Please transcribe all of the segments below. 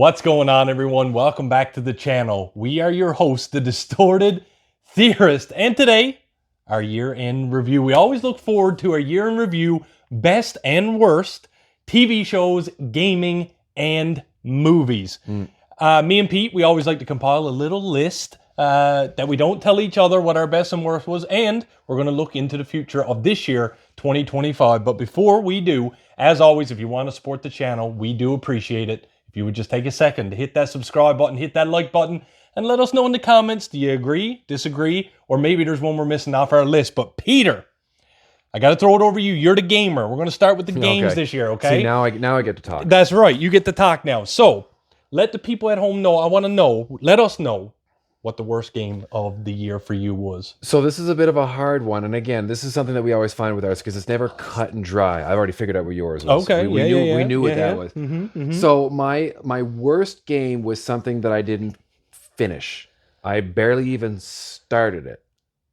What's going on, everyone? Welcome back to the channel. We are your hosts, the Distorted Theorist, and today, our year-end review. We always look forward to our year-end review, best and worst TV shows, gaming, and movies. Me and Pete, we always like to compile a little list that we don't tell each other what our best and worst was, and we're going to look into the future of this year, 2025. But before we do, as always, if you want to support the channel, we do appreciate it. If you would just take a second to hit that subscribe button, hit that like button, and let us know in the comments, do you agree, disagree, or maybe there's one we're missing off our list. But Peter, I got to throw it over to you. You're the gamer. We're going to start with the games this year, okay? See, now I get to talk. That's right. You get to talk now. So, let the people at home know. I want to know. Let us know what the worst game of the year for you was. So this is a bit of a hard one. And again, this is something that we always find with ours because it's never cut and dry. I've already figured out what yours was. Okay, we knew what that was. So my worst game was something that I didn't finish. I barely even started it.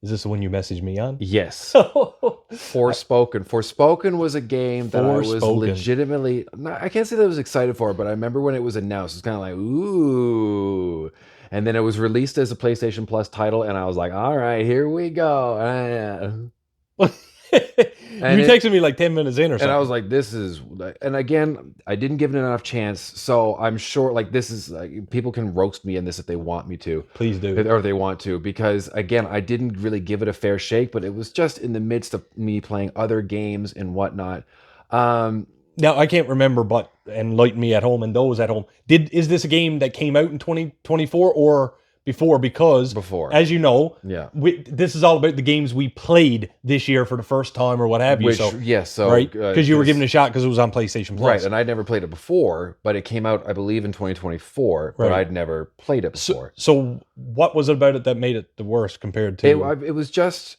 Is this the one you messaged me on? Yes. Forspoken. Forspoken was a game that I was legitimately... I can't say that I was excited for, but I remember when it was announced, it's kind of like, ooh... And then it was released as a PlayStation Plus title, and I was like, all right, here we go. You texted me like 10 minutes in or something. And I was like, this is... And again, I didn't give it enough chance, so I'm sure like this is... Like, people can roast me in this if they want me to. Please do. Or if they want to, because again, I didn't really give it a fair shake, but it was just in the midst of me playing other games and whatnot. Now, I can't remember, but enlighten me at home and those at home. Is this a game that came out in 2024 or before? Because, as you know, this is all about the games we played this year for the first time or what have you. Right? Because you were given a shot because it was on PlayStation Plus. Right, and I'd never played it before, but it came out, I believe, in 2024, but I'd never played it before. So what was it about it that made it the worst compared to... It was just...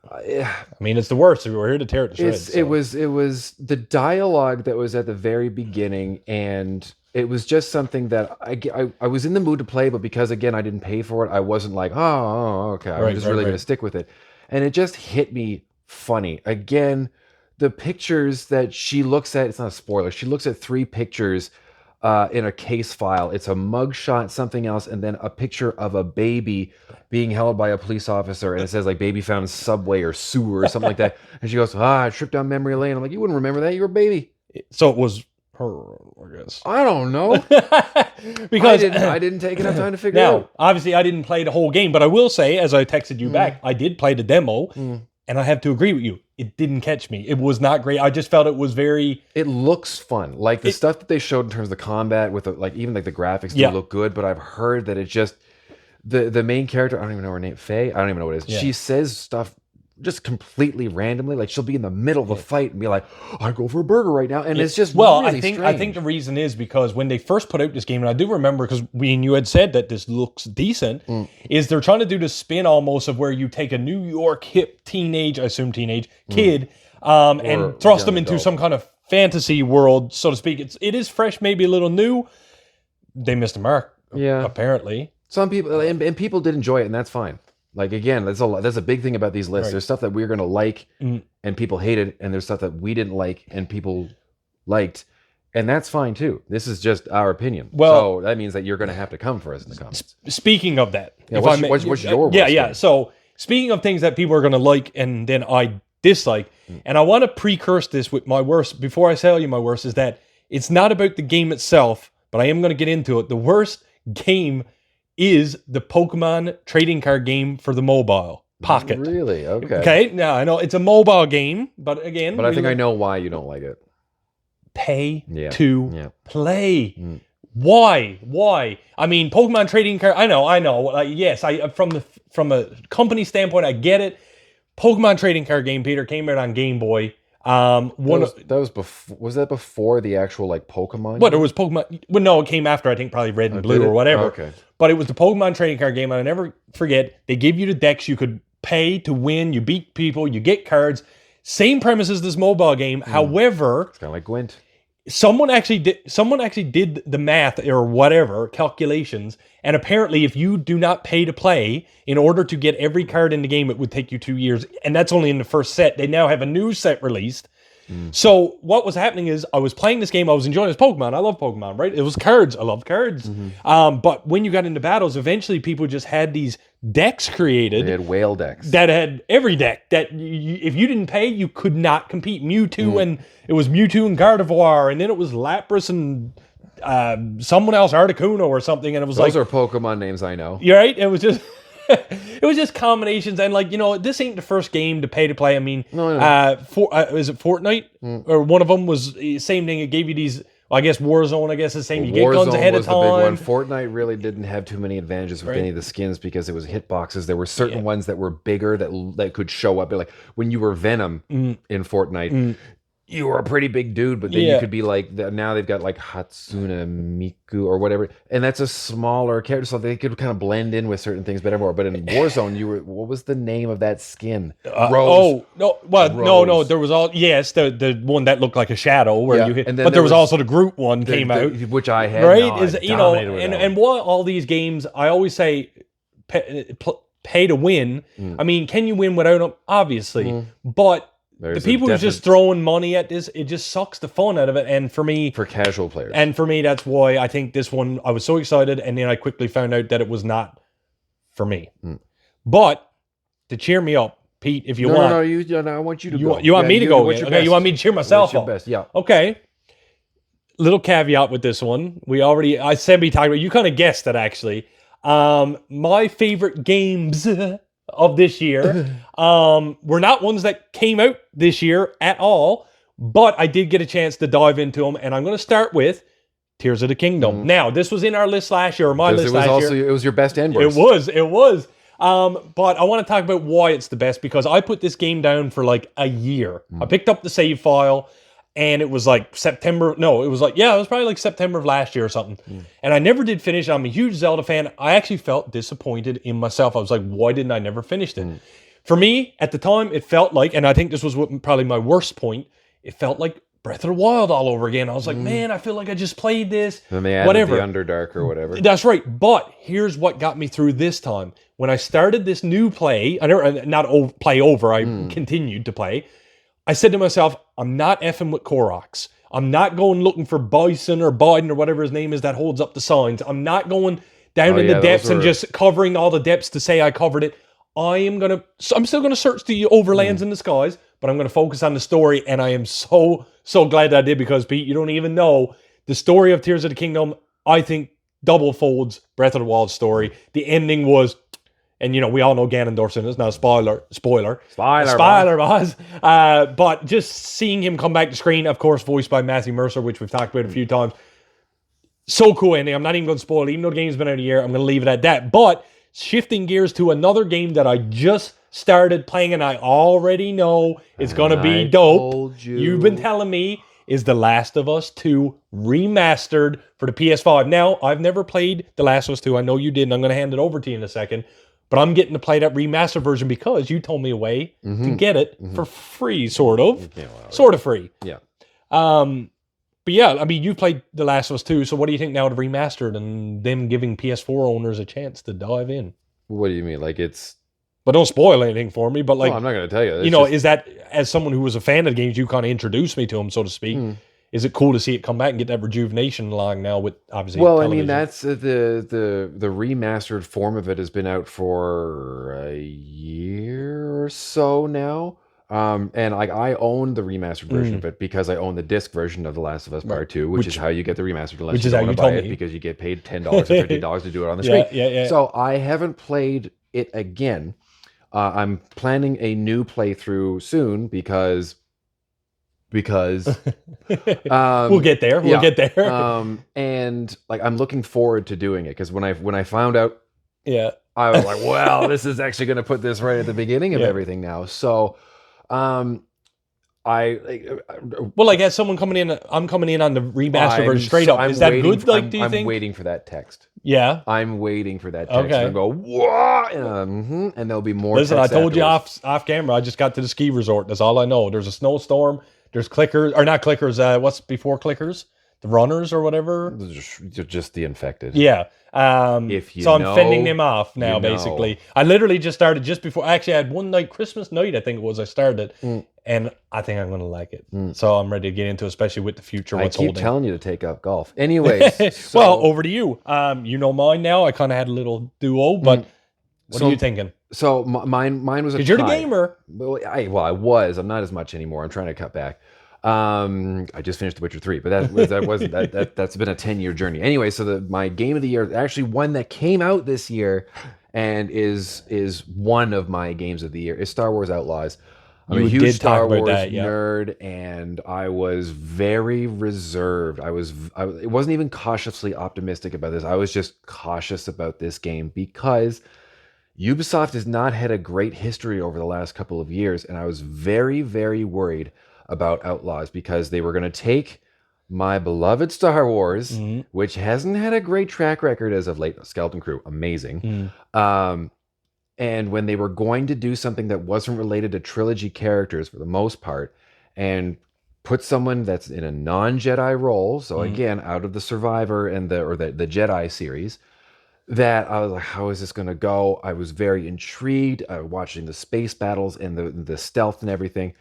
I mean, it's the worst. We're here to tear it to shreds. It was the dialogue that was at the very beginning, and it was just something that I was in the mood to play, but because again I didn't pay for it, I wasn't like, oh okay, I'm just really gonna stick with it, and it just hit me funny. Again, the pictures that she looks at, it's not a spoiler. She looks at 3 pictures in a case file. It's a mugshot, something else, and then a picture of a baby being held by a police officer, and it says like baby found in subway or sewer or something like that. And she goes, I tripped down memory lane. I'm like, you wouldn't remember that, you were a baby. So it was her, I guess. I don't know. Because I didn't take enough time to figure it out. Obviously I didn't play the whole game, but I will say, as I texted you back, I did play the demo, and I have to agree with you. It didn't catch me. It was not great. I just felt it was very... It looks fun. Like the stuff that they showed in terms of the combat with like even like the graphics do look good, but I've heard that it just... The main character, I don't even know her name, Faye? I don't even know what it is. Yeah. She says stuff just completely randomly. Like she'll be in the middle of a fight and be like, I go for a burger right now. And it's just really strange. I think the reason is because when they first put out this game, and I do remember because we and you had said that this looks decent, is they're trying to do the spin almost of where you take a New York hip teenage, I assume teenage, kid, and thrust them into some kind of fantasy world, so to speak. It is fresh, maybe a little new. They missed the mark, apparently. Some people, and people did enjoy it, and that's fine. Like, again, that's a big thing about these lists. There's stuff that we're going to like, and people hated, and there's stuff that we didn't like, and people liked, and that's fine, too. This is just our opinion. Well, so that means that you're going to have to come for us in the comments. Speaking of that. What's your worst game? So, speaking of things that people are going to like, and then I dislike, and I want to precurse this with my worst, before I tell you my worst, is that it's not about the game itself, but I am going to get into it. The worst game is the Pokemon trading card game for the mobile Pocket. Really? Okay. Okay. Now I know it's a mobile game, but again, I think I know why you don't like it. Pay to play. Why? I mean, Pokemon trading card. I know. Yes, from a company standpoint, I get it. Pokemon trading card game, Peter, came out on Game Boy. Was that before the actual like Pokemon? What, it was Pokemon? Well, no, it came after. I think probably Red and Blue or whatever. Okay, but it was the Pokemon trading card game, and I never forget. They give you the decks. You could pay to win. You beat people. You get cards. Same premise as this mobile game. However, it's kind of like Gwent. Someone actually did the math or whatever calculations, and apparently, if you do not pay to play, in order to get every card in the game, it would take you 2 years, and that's only in the first set. They now have a new set released So what was happening is I was playing this game. I was enjoying this Pokemon. I love Pokemon, right? It was cards. I love cards. But when you got into battles, eventually people just had these decks created. They had whale decks. That had every deck that if you didn't pay, you could not compete. Mewtwo and it was Mewtwo and Gardevoir, and then it was Lapras and someone else, Articuno or something, and it was Those are Pokemon names I know. you're right. It was just it was just combinations, and like this ain't the first game to pay to play. I mean, is it Fortnite or one of them was the same thing? It gave you these. I guess Warzone. I guess the same. You get guns ahead of time. The big one. Fortnite really didn't have too many advantages with any of the skins because it was hitboxes. There were certain ones that were bigger that could show up. Like when you were Venom in Fortnite, you were a pretty big dude, but then you could be like, now they've got like Hatsune Miku or whatever, and that's a smaller character, so they could kind of blend in with certain things better. But in Warzone, what was the name of that skin? Rose. No. There was the one that looked like a shadow where you hit, but there was also the Groot one came out, which I had. Right? And what all these games, I always say, pay to win. I mean, can you win without them? Obviously, but the people who's just throwing money at this, it just sucks the fun out of it. And for me, for casual players, and for me, that's why I think this one, I was so excited, and then I quickly found out that it was not for me. But to cheer me up, Pete, if you want, I want you to go. You want me to go? Okay, you want me to cheer myself up? Best? Yeah. Okay. Little caveat with this one. I said we talked about. You kind of guessed it actually. My favorite games of this year were not ones that came out this year at all, but I did get a chance to dive into them, and I'm going to start with Tears of the Kingdom. Now, this was in our list last year, or my list last year. It was your best end burst. It was. But I want to talk about why it's the best, because I put this game down for like a year. I picked up the save file, and it was like September. No, it was probably like September of last year or something. And I never did finish. I'm a huge Zelda fan. I actually felt disappointed in myself. I was like, why didn't I never finish it? For me, at the time, it felt like, and I think this was probably my worst point, it felt like Breath of the Wild all over again. I was like, man, I feel like I just played this. And they added the Underdark or whatever. That's right. But here's what got me through this time. When I started this new play, I continued to play. I said to myself, I'm not effing with Koroks. I'm not going looking for Bison or Biden or whatever his name is that holds up the signs. I'm not going down in the depths and just covering all the depths to say I covered it. I'm still gonna search the overlands and the skies, but I'm gonna focus on the story. And I am so glad that I did, because Pete, you don't even know the story of Tears of the Kingdom. I think double folds Breath of the Wild story. The ending was. And, we all know Ganondorf's in it. It's not a spoiler. Spoiler, boss. But just seeing him come back to screen, of course, voiced by Matthew Mercer, which we've talked about a few times. So cool ending. I'm not even going to spoil it. Even though the game's been out a year, I'm going to leave it at that. But shifting gears to another game that I just started playing, and I already know it's going to be dope. You've been telling me, is The Last of Us 2 Remastered for the PS5. Now, I've never played The Last of Us 2. I know you did, and I'm going to hand it over to you in a second. But I'm getting to play that remastered version because you told me a way to get it for free, sort of. Sort of free. Yeah. But yeah, I mean, you've played The Last of Us 2, so what do you think now of Remastered and them giving PS4 owners a chance to dive in? What do you mean? Like it's... But don't spoil anything for me, but like... I'm not going to tell you. Is that, as someone who was a fan of the games, you kind of introduced me to them, so to speak. Is it cool to see it come back and get that rejuvenation along now with, obviously, television? I mean, that's the remastered form of it has been out for a year or so now. And like I own the remastered version of it because I own the disc version of The Last of Us Part 2, which is how you get the remastered unless you want to buy it because you get paid $10 or $50 to do it on the screen. Yeah. So I haven't played it again. I'm planning a new playthrough soon because we'll get there. And like I'm looking forward to doing it because when I found out, I was like, well, this is actually going to put this right at the beginning of everything now. So, as someone coming in, I'm coming in on the remaster version straight up. Is that good? Do you think? I'm waiting for that text. Yeah, I'm waiting for that text to go, whoa, and there'll be more. Listen, I told you off camera. I just got to the ski resort. That's all I know. There's a snowstorm. There's clickers, or not clickers. What's before clickers? The runners or whatever. Just the infected. Yeah. I'm fending them off now. Basically, I literally just started just before. Actually, I had one night, Christmas night, I think it was. I started, and I think I'm going to like it. So I'm ready to get into it, especially with the future. I keep telling you to take up golf. Anyways, so, well, over to you. You know mine now. I kind of had a little duo, but what are you thinking? So mine was a tie. Because you're the gamer. Well, I was. I'm not as much anymore. I'm trying to cut back. I just finished The Witcher 3, but that's been a 10-year journey. Anyway, so my game of the year, actually one that came out this year and is one of my games of the year, is Star Wars Outlaws. I'm a huge Star Wars nerd, and I was very reserved. It wasn't even cautiously optimistic about this. I was just cautious about this game because Ubisoft has not had a great history over the last couple of years, and I was very, very worried about Outlaws because they were going to take my beloved Star Wars, which hasn't had a great track record as of late. Skeleton Crew, amazing. And when they were going to do something that wasn't related to trilogy characters for the most part, and put someone that's in a non-Jedi role, so again, out of the Survivor and the Jedi series, that I was like, how is this going to go? I was very intrigued, watching the space battles and the stealth and everything.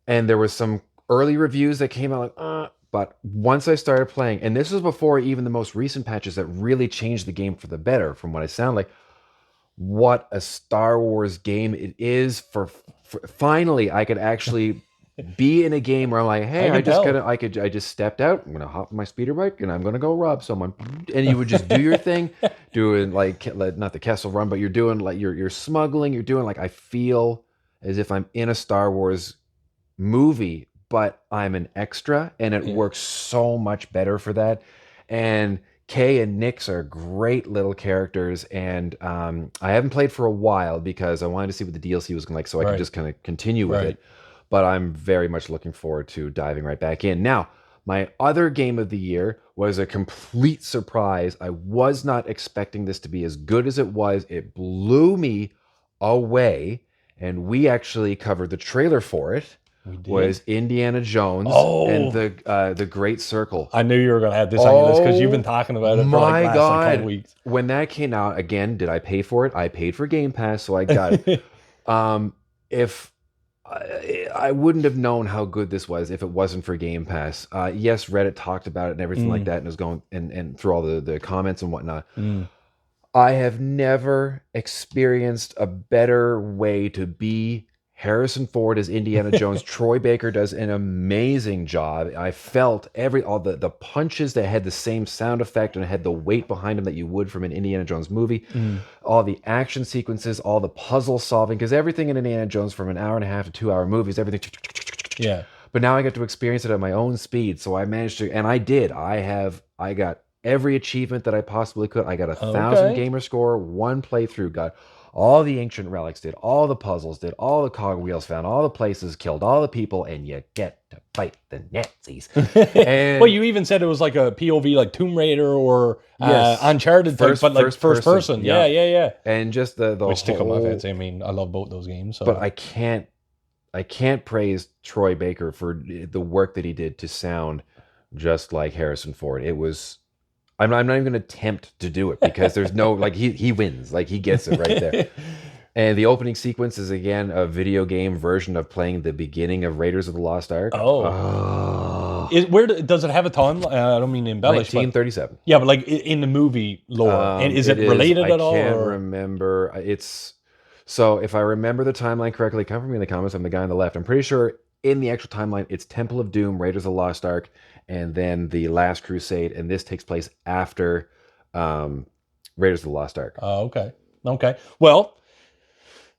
And there was some early reviews that came out like, but once I started playing, and this was before even the most recent patches that really changed the game for the better, from what it sounded like, what a Star Wars game it is. For finally, I could actually be in a game where I'm like, hey, I just stepped out. I'm gonna hop on my speeder bike and I'm gonna go rob someone, and you would just do your thing, doing like not the Kessel Run, but you're doing like you're smuggling. You're doing like, I feel as if I'm in a Star Wars movie, but I'm an extra, and it works so much better for that. And Kay and Nyx are great little characters, and I haven't played for a while because I wanted to see what the DLC was like, so I could just kind of continue with it. But I'm very much looking forward to diving right back in. Now, my other game of the year was a complete surprise. I was not expecting this to be as good as it was. It blew me away, and we actually covered the trailer for it. Was Indiana Jones and the Great Circle. I knew you were going to have this on your list because you've been talking about it for like last couple weeks. When that came out, again, did I pay for it? I paid for Game Pass, so I got it. If I wouldn't have known how good this was if it wasn't for Game Pass. Yes, Reddit talked about it and everything like that, and was going and through all the comments and whatnot. I have never experienced a better way to be Harrison Ford as Indiana Jones. Troy Baker does an amazing job. I felt all the punches that had the same sound effect and had the weight behind them that you would from an Indiana Jones movie. All the action sequences, all the puzzle solving, because everything in Indiana Jones from an hour and a half to 2 hour movies, everything. Yeah. But now I get to experience it at my own speed. So I managed to, and I did. I got every achievement that I possibly could. I got 1,000 gamer score, one playthrough, got all the ancient relics, did all the puzzles, did all the cogwheels, found all the places, killed all the people, and you get to fight the Nazis. And well, you even said it was like a POV, like Tomb Raider or Uncharted, but like first person. Yeah. And just the which tickle my fancy. I mean, I love both those games. So. But I can't praise Troy Baker for the work that he did to sound just like Harrison Ford. It was. I'm not even going to attempt to do it because there's no, like, he wins. Like, he gets it right there. And the opening sequence is, again, a video game version of playing the beginning of Raiders of the Lost Ark. Where does it have a time? I don't mean to embellish. 1937. Yeah, but like in the movie lore. And is it related at all? I can't remember. So if I remember the timeline correctly, come from me in the comments. I'm the guy on the left. I'm pretty sure in the actual timeline, it's Temple of Doom, Raiders of the Lost Ark, and then The Last Crusade, and this takes place after Raiders of the Lost Ark. Okay. Well,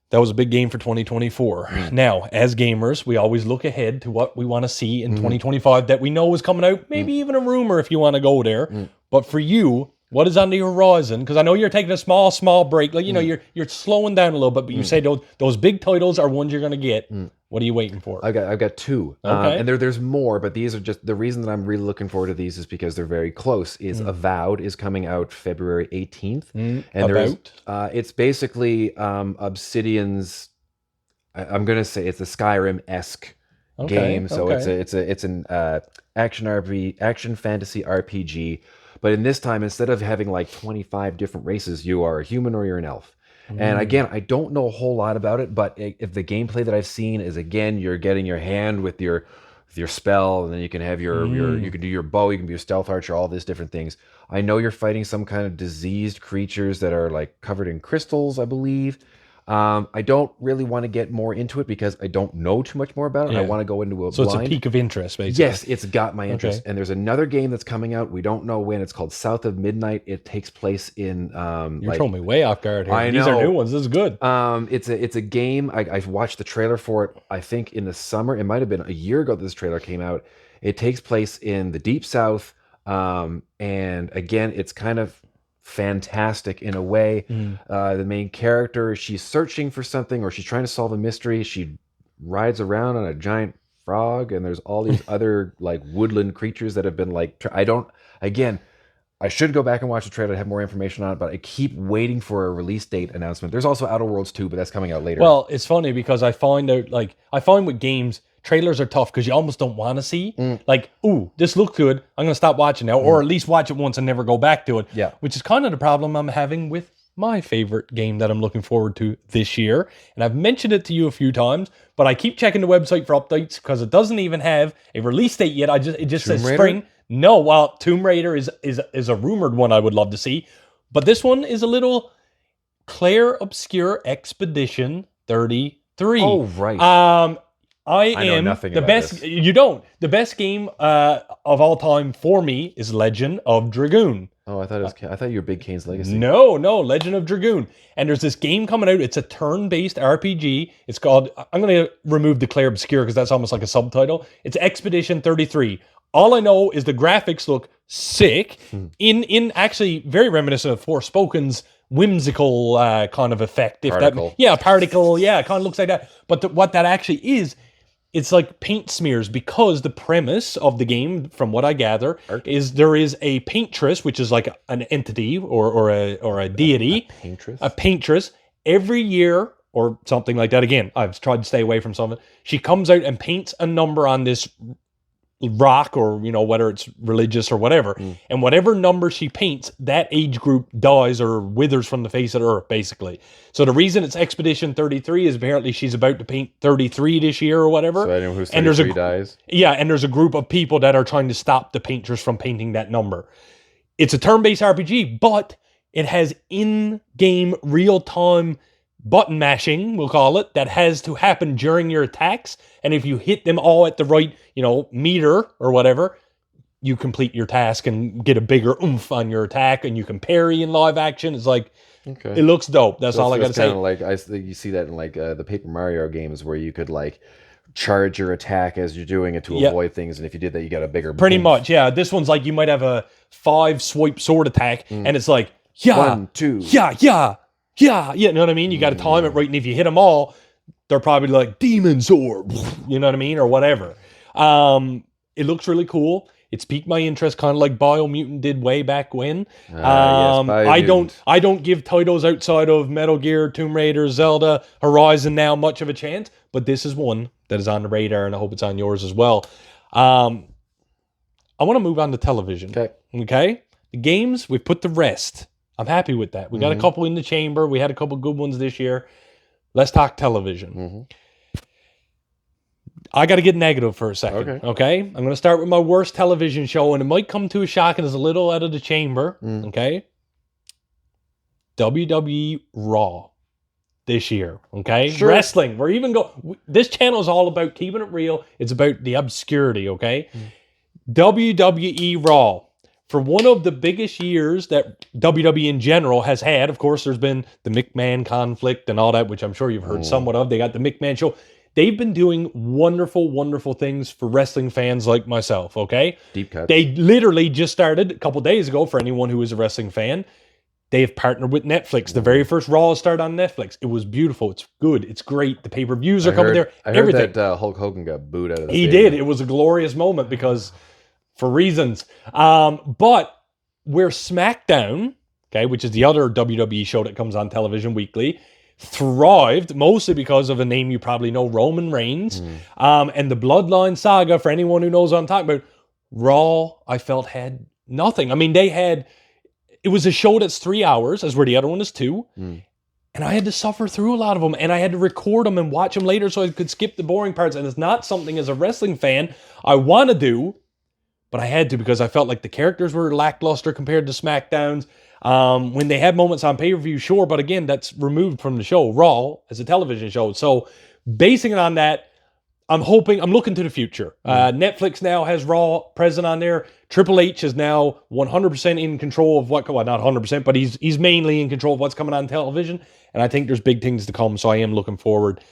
that was a big game for 2024. Now, as gamers, we always look ahead to what we want to see in 2025 that we know is coming out, maybe even a rumor if you want to go there. But for you, what is on the horizon? Because I know you're taking a small break. Like, you know, you're slowing down a little bit, but you say those big titles are ones you're going to get. What are you waiting for? I've got two. And there's more, but these are just, the reason that I'm really looking forward to these is because they're very close. Avowed is coming out February 18th. And it's basically Obsidian's, I'm going to say it's a Skyrim-esque game. So it's an action fantasy RPG. But in this time, instead of having like 25 different races, you are a human or you're an elf. And again, I don't know a whole lot about it, but if the gameplay that I've seen is, again, you're getting your hand with your spell, and then you can have you can do your bow, you can be a stealth archer, all these different things. I know you're fighting some kind of diseased creatures that are like covered in crystals, I believe. I don't really want to get more into it because I don't know too much more about it. Yeah. I want to go into a So blind. it's a peak of interest, basically. Yes, it's got my interest. And there's another game that's coming out. We don't know when. It's called South of Midnight. It takes place in You're throwing me way off guard here. I These know. are new ones. This is good. It's a game. I've watched the trailer for it, I think in the summer. It might have been a year ago that this trailer came out. It takes place in the Deep South. And again, it's kind of fantastic in a way. The main character, she's searching for something, or she's trying to solve a mystery. She rides around on a giant frog, and there's all these other like woodland creatures that have been like, I should go back and watch the trailer to have more information on it, but I keep waiting for a release date announcement. There's also Outer Worlds 2, but that's coming out later. Well, it's funny because I find with games, trailers are tough because you almost don't want to see. Like, ooh, this looks good. I'm going to stop watching now, or at least watch it once and never go back to it. Yeah. Which is kind of the problem I'm having with my favorite game that I'm looking forward to this year. And I've mentioned it to you a few times, but I keep checking the website for updates because it doesn't even have a release date yet. It just says spring. No, well, Tomb Raider is a rumored one I would love to see. But this one is a little Claire Obscure Expedition 33. Oh, right. I know am nothing the about best. this. You don't. The best game of all time for me is Legend of Dragoon. Oh, I thought you were Big Kane's Legacy. No, Legend of Dragoon. And there's this game coming out. It's a turn-based RPG. It's called, I'm going to remove Declare Obscure because that's almost like a subtitle. It's Expedition 33. All I know is the graphics look sick, in actually very reminiscent of Forspoken's whimsical kind of effect. Particle. Particle. Yeah, it kind of looks like that. But what that actually is, it's like paint smears, because the premise of the game, from what I gather, is there is a paintress, which is like an entity or a deity. A paintress. Every year or something like that. Again, I've tried to stay away from some of it. She comes out and paints a number on this rock, or whether it's religious or whatever, and whatever number she paints, that age group dies or withers from the face of the earth, basically. So the reason it's Expedition 33 is apparently she's about to paint 33 this year or whatever. So anyone who's 33 dies. Yeah, and there's a group of people that are trying to stop the paintress from painting that number. It's a turn-based RPG, but it has in-game real-time button mashing, we'll call it, that has to happen during your attacks. And if you hit them all at the right, meter or whatever, you complete your task and get a bigger oomph on your attack, and you can parry in live action. It's like, it looks dope. That's all I got to say. Like you see that in like the Paper Mario games where you could like charge your attack as you're doing it to avoid things, and if you did that, you got a bigger. Pretty much, yeah. This one's like you might have a 5 swipe sword attack, and it's like 1, 2, yeah, you know what I mean? You got to time it right, and if you hit them all, they're probably like demon sword, you know what I mean, or whatever. It looks really cool. It's piqued my interest, kind of like Biomutant did way back when. Yes, I don't give titles outside of Metal Gear, Tomb Raider, Zelda, Horizon now much of a chance, but this is one that is on the radar, and I hope it's on yours as well. I want to move on to television. Okay? The games, we've put to rest. I'm happy with that. We got a couple in the chamber. We had a couple good ones this year. Let's talk television. I got to get negative for a second. Okay? I'm going to start with my worst television show, and it might come to a shock and is a little out of the chamber. Okay? WWE Raw this year. Okay? Sure. Wrestling. We're even this channel is all about keeping it real. It's about the obscurity. Okay? WWE Raw. For one of the biggest years that WWE in general has had, of course, there's been the McMahon conflict and all that, which I'm sure you've heard somewhat of. They got the McMahon show. They've been doing wonderful, wonderful things for wrestling fans like myself, okay? Deep cuts. They literally just started a couple days ago, for anyone who is a wrestling fan. They have partnered with Netflix. The very first Raw started on Netflix. It was beautiful. It's good. It's great. The pay-per-views are coming there. I heard that Hulk Hogan got booed out of the He stadium. did. It was a glorious moment because... for reasons. But where SmackDown, okay, which is the other WWE show that comes on television weekly, thrived mostly because of a name you probably know, Roman Reigns, and the Bloodline saga, for anyone who knows what I'm talking about. Raw, I felt, had nothing. I mean, it was a show that's 3 hours, as where the other one is 2. And I had to suffer through a lot of them, and I had to record them and watch them later so I could skip the boring parts. And it's not something as a wrestling fan I want to do, but I had to because I felt like the characters were lackluster compared to SmackDowns. When they had moments on pay-per-view, sure, but again, that's removed from the show. Raw as a television show. So basing it on that, I'm looking to the future. Netflix now has Raw present on there. Triple H is now 100% in control of not 100%, but he's mainly in control of what's coming on television. And I think there's big things to come, so I am looking forward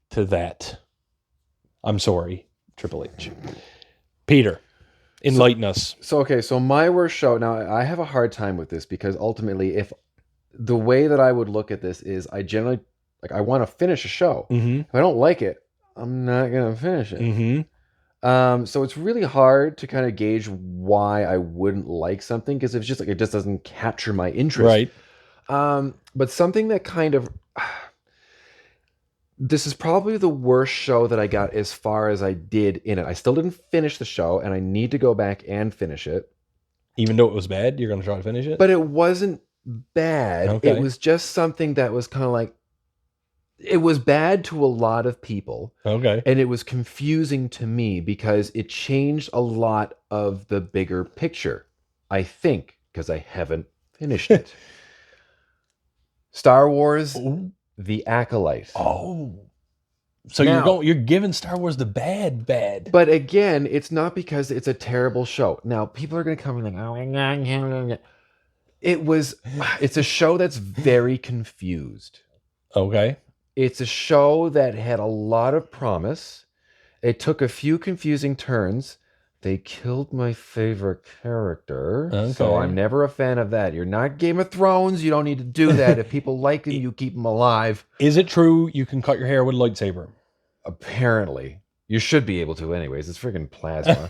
to that. I'm sorry, Triple H. Peter, enlighten us. So my worst show, now I have a hard time with this because ultimately, if the way that I would look at this is I generally, I want to finish a show. Mm-hmm. If I don't like it, I'm not going to finish it. Mm-hmm. So it's really hard to kind of gauge why I wouldn't like something because it's just it just doesn't capture my interest. Right. But something that kind of... This is probably the worst show that I got as far as I did in it. I still didn't finish the show, and I need to go back and finish it. Even though it was bad, you're going to try to finish it? But it wasn't bad. Okay. It was just something that was kind of like... It was bad to a lot of people. Okay. And it was confusing to me because it changed a lot of the bigger picture. I think, because I haven't finished it. Star Wars, The Acolyte. Oh. So now, you're giving Star Wars the bad. But again, it's not because it's a terrible show. Now, people are going to come and like, it's a show that's very confused. Okay. It's a show that had a lot of promise. It took a few confusing turns. They killed my favorite character. Okay. So I'm never a fan of that. You're not Game of Thrones. You don't need to do that. If people like him, you keep them alive. Is it true you can cut your hair with a lightsaber? Apparently. You should be able to anyways. It's freaking plasma.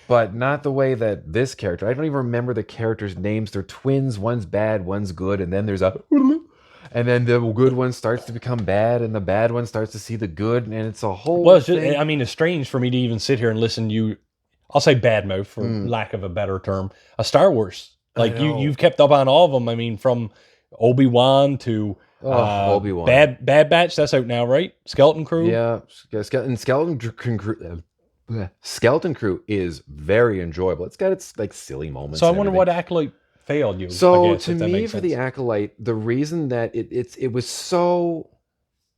But not the way that this character... I don't even remember the characters' names. They're twins. One's bad, one's good. And then there's a... And then the good one starts to become bad, and the bad one starts to see the good, and it's a whole thing. I mean, it's strange for me to even sit here and listen to you, I'll say badmouth, for lack of a better term, a Star Wars. Like, you've kept up on all of them. I mean, from Obi-Wan to Obi-Wan. Bad Batch, that's out now, right? Skeleton Crew? Yeah, Skeleton Crew is very enjoyable. It's got its, like, silly moments. So I wonder what Acolyte failed you. So I guess, to me, for the Acolyte, the reason that it was so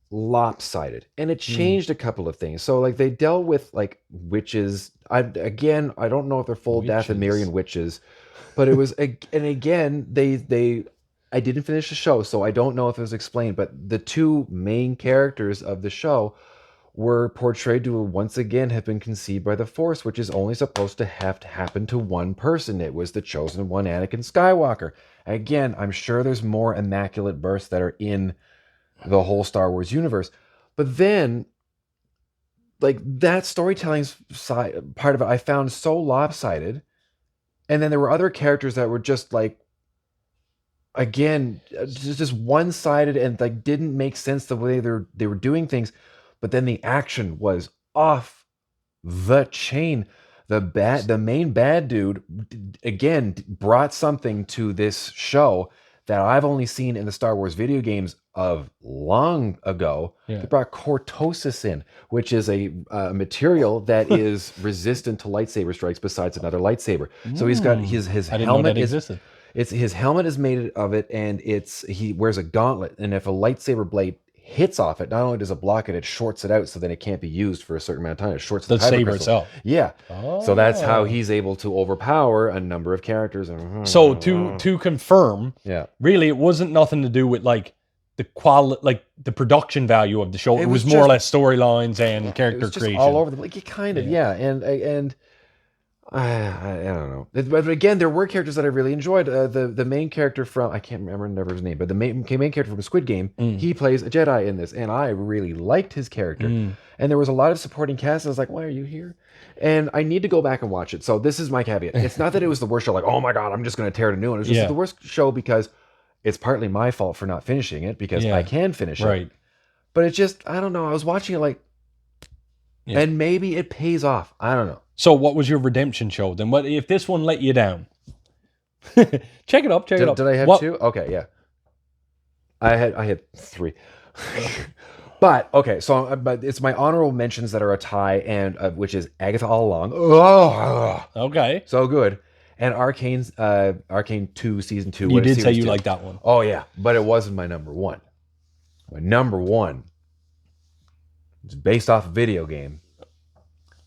lopsided, and it changed a couple of things. So like they dealt with like witches. I don't know if they're full Dathomirian witches, but it was and again I didn't finish the show, so I don't know if it was explained. But the two main characters of the show were portrayed to once again have been conceived by the Force, which is only supposed to have to happen to one person. It was the chosen one, Anakin Skywalker. Again, I'm sure there's more immaculate births that are in the whole Star Wars universe. But then, like, that storytelling side, part of it I found so lopsided. And then there were other characters that were just like, again, just one-sided and like didn't make sense the way they were doing things. But then the action was off the chain. The main bad dude, again, brought something to this show that I've only seen in the Star Wars video games of long ago. Yeah. They brought cortosis in, which is a material that is resistant to lightsaber strikes besides another lightsaber. So he's got his helmet. His helmet is made of it, and he wears a gauntlet. And if a lightsaber blade hits off it, not only does it block it, it shorts it out so then it can't be used for a certain amount of time. It shorts the saber itself. Yeah. Oh. So that's how he's able to overpower a number of characters. So to confirm, really it wasn't nothing to do with like the quality, like the production value of the show. It was more or less storylines and character creation. All over the place. Kind of, yeah. And I don't know. But again, there were characters that I really enjoyed. The main character from, I can't remember his name, but the main character from Squid Game, he plays a Jedi in this, and I really liked his character. And there was a lot of supporting cast. I was like, why are you here? And I need to go back and watch it. So this is my caveat. It's not that it was the worst show, like, oh my God, I'm just going to tear it a new one. It was just the worst show because it's partly my fault for not finishing it because I can finish it. But it's just, I don't know. I was watching it like, and maybe it pays off. I don't know. So what was your redemption show? Then what if this one let you down? Check it up. Did I have two? Okay, yeah. I had 3. But okay, so but it's my honorable mentions that are a tie, and which is Agatha All Along. Oh, Okay. so good. And Arcane 2 season 2. You What is did say series you 2? liked that one. Oh yeah, but it wasn't my number one. My number one is based off a video game,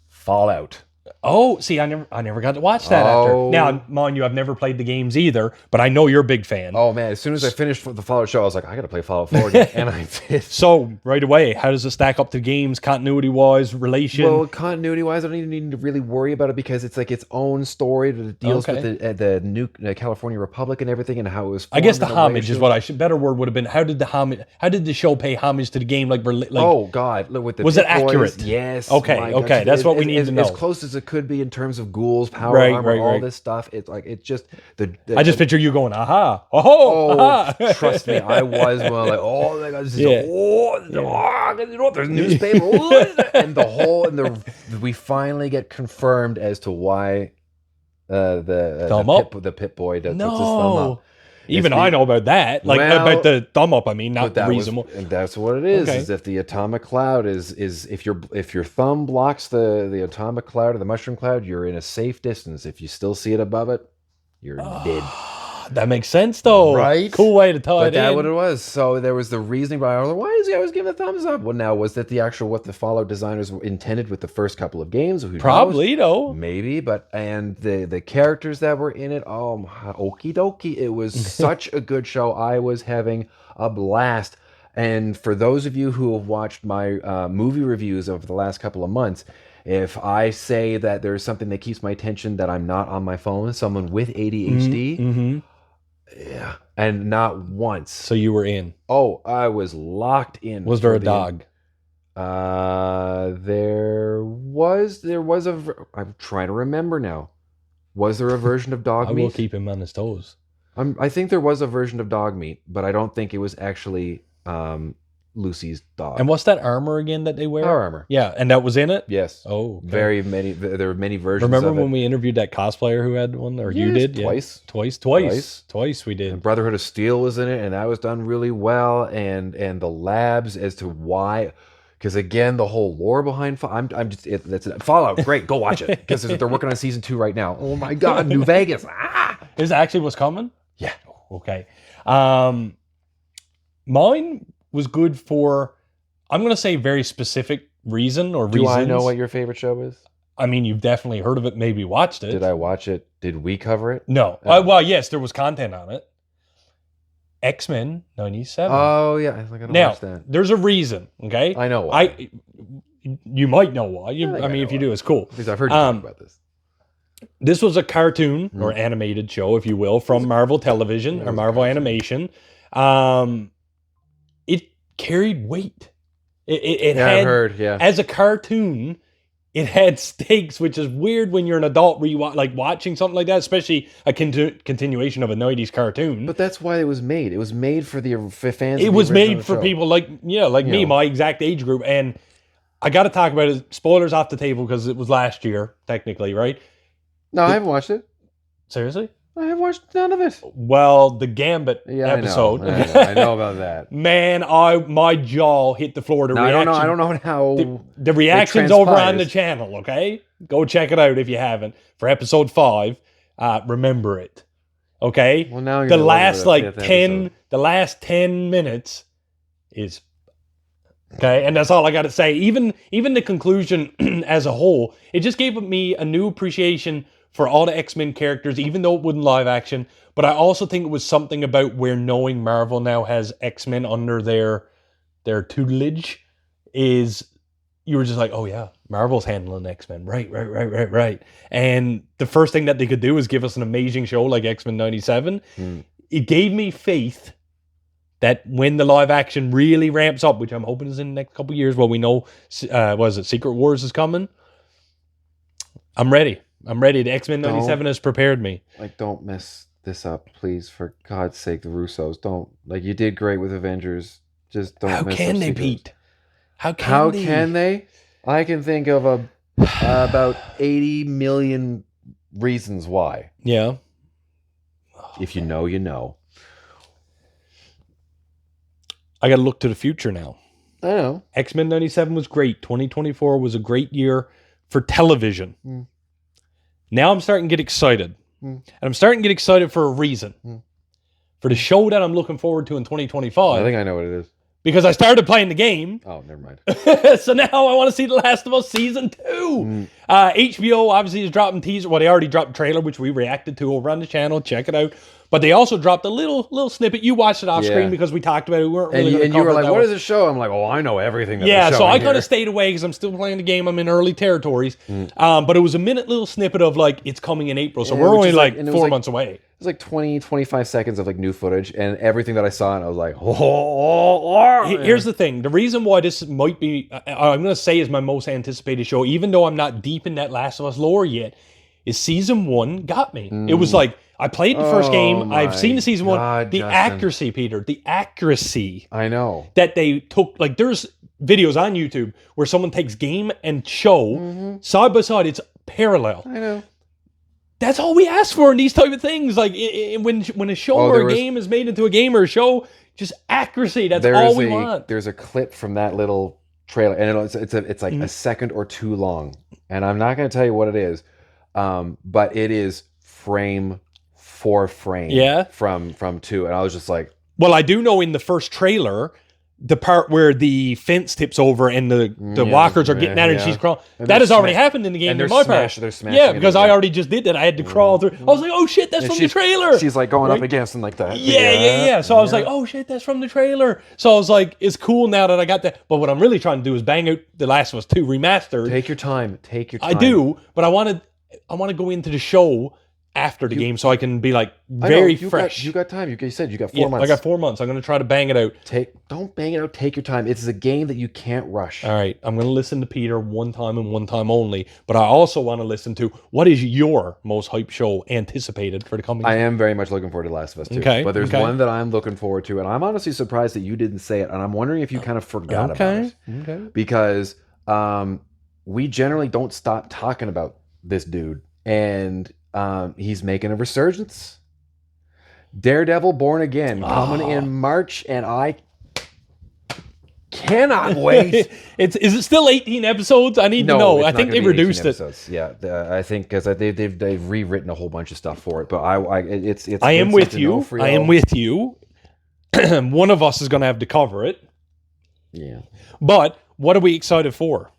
Fallout. Oh, see, I never got to watch that after. Now, mind you, I've never played the games either, but I know you're a big fan. Oh man, as soon as I finished the Fallout show, I was like, I gotta play Fallout 4 again. And I did. So, right away, how does it stack up to games, continuity-wise, relation? Well, continuity-wise, I don't even need to really worry about it because it's like its own story that deals with the new California Republic and everything and how it was. I guess the homage is what better word would have been. How did the show pay homage to the game? Like oh God, with the was it accurate? Boys, yes. Okay, that's what we need to know. As close as it could be in terms of ghouls, power, armor, all this stuff. It's like it's just I just picture you going, aha, aha. Trust me, I was like, oh my God, this is you know, there's newspaper, and we finally get confirmed as to why the Pip Boy puts his thumb up. Even I know about that, like about the thumb up. I mean, not the reason. And that's what it is. Is if the atomic cloud is if your thumb blocks the atomic cloud or the mushroom cloud, you're in a safe distance. If you still see it above it, you're dead. That makes sense, though. Right? Cool way to tie it in. That's what it was. So there was the reasoning behind it. Why is he always giving a thumbs up? Well, now, was that the actual what the Fallout designers intended with the first couple of games? Who Probably, knows? though. Maybe, but and the characters that were in it, oh, okie dokie. It was such a good show. I was having a blast. And for those of you who have watched my movie reviews over the last couple of months, if I say that there's something that keeps my attention that I'm not on my phone, someone with ADHD, yeah, and not once. So you were in. Oh, I was locked in. Was there a dog? There was I'm trying to remember now. Was there a version of dog meat? I will keep him on his toes. I think there was a version of dog meat, but I don't think it was actually Lucy's dog. And what's that armor again that they wear? Power armor. Yeah, and that was in it? Yes. Oh, okay. Very many. There were many versions. Remember when we interviewed that cosplayer who had one, or you did? Twice. Yeah. Twice we did. And Brotherhood of Steel was in it, and that was done really well. And the labs as to why, because again, the whole lore behind that's Fallout. Great, go watch it because they're working on season 2 right now. Oh my God, New Vegas. Is that actually what's coming? Yeah. Okay. Mine was good for, I'm going to say, very specific reason or reasons. Do I know what your favorite show is? I mean, you've definitely heard of it, maybe watched it. Did I watch it? Did we cover it? No. Well, yes, there was content on it. X-Men 97. Oh, yeah. I think I watched that. There's a reason, okay? I know why. You might know why. I mean, if you do, it's cool. Because I've heard you talk about this. This was a cartoon or animated show, if you will, from Marvel Television or Marvel Animation. It carried weight. It had, I've heard, yeah. As a cartoon, it had stakes, which is weird when you're an adult watching something like that, especially a continuation of a 90s cartoon. But that's why it was made. It was made for the fans. It was made for people like me, my exact age group. And I got to talk about it. Spoilers off the table because it was last year, technically, right? No, I haven't watched it. Seriously? I have watched none of it. Well, the Gambit episode. I know about that. Man, my jaw hit the floor. I don't know how the reactions over on the channel. Okay, go check it out if you haven't. For episode 5, remember it. Okay. Well, now the last the last 10 minutes is okay, and that's all I got to say. Even the conclusion as a whole, it just gave me a new appreciation for all the X-Men characters, even though it wasn't live action. But I also think it was something about where knowing Marvel now has X-Men under their tutelage is, you were just like, oh yeah, Marvel's handling X-Men. Right. And the first thing that they could do is give us an amazing show like X-Men 97. It gave me faith that when the live action really ramps up, which I'm hoping is in the next couple of years, we know, Secret Wars is coming. I'm ready. The X-Men 97 has prepared me. Don't mess this up, please. For God's sake, the Russos. Don't. You did great with Avengers. Just don't How mess can up they, Secret. Pete? How can they? I can think of about 80 million reasons why. Yeah. If you know, you know. I got to look to the future now. I know. X-Men 97 was great. 2024 was a great year for television. Now I'm starting to get excited. And I'm starting to get excited for a reason. For the show that I'm looking forward to in 2025. I think I know what it is. Because I started playing the game. Oh, never mind. So now I want to see The Last of Us Season 2. HBO obviously is dropping teaser. Well, they already dropped a trailer, which we reacted to over on the channel. Check it out. But they also dropped a little snippet. You watched it off screen because we talked about it. We weren't really and you were like, what is this show? I'm like, oh, I know everything that they're showing so I here. kind of stayed away because I'm still playing the game. I'm in early territories. But it was a minute little snippet of like, it's coming in April. So we're only like 4 months away. It was like 20, 25 seconds of like new footage and everything that I saw, and I was like, Here's the thing. The reason why this might be, I'm going to say is my most anticipated show, even though I'm not deep in that Last of Us lore yet, is season 1 got me. It was like, I played the first game. I've seen the season 1. The accuracy, Peter, the accuracy. I know. That they took, like there's videos on YouTube where someone takes game and show side by side. It's parallel. I know. That's all we ask for in these type of things. Like when a show or a game is made into a game or a show, just accuracy. That's all we want. There's a clip from that little trailer, and it's like a second or two long. And I'm not going to tell you what it is, but it is frame for frame from 2. And I was just like, well, I do know in the first trailer, the part where the fence tips over and the walkers are getting at her and she's crawling. That has already happened in the game. And they're smashing. Yeah, because I already just did that. I had to crawl through. I was like, oh shit, that's from the trailer. She's like going up against them like that. Yeah. So I was like, oh shit, that's from the trailer. So I was like, it's cool now that I got that. But what I'm really trying to do is bang out The Last of Us 2 Remastered. Take your time. I do, but I want to go into the show after the game so I can be like very fresh. You got time. You said you got 4 months. I got 4 months. I'm going to try to bang it out. Don't bang it out. Take your time. It's a game that you can't rush. All right. I'm going to listen to Peter one time and one time only. But I also want to listen to what is your most hype show anticipated for the coming I am very much looking forward to The Last of Us 2. Okay. But there's one that I'm looking forward to. And I'm honestly surprised that you didn't say it. And I'm wondering if you kind of forgot about it. Okay. Because we generally don't stop talking about this dude. And he's making a resurgence. Daredevil Born Again coming in March, and I cannot wait. Is it still 18 episodes? I need to know. I think they reduced it. Yeah, I think because they've rewritten a whole bunch of stuff for it. But it's. I am with you. I am with you. One of us is going to have to cover it. Yeah. But what are we excited for?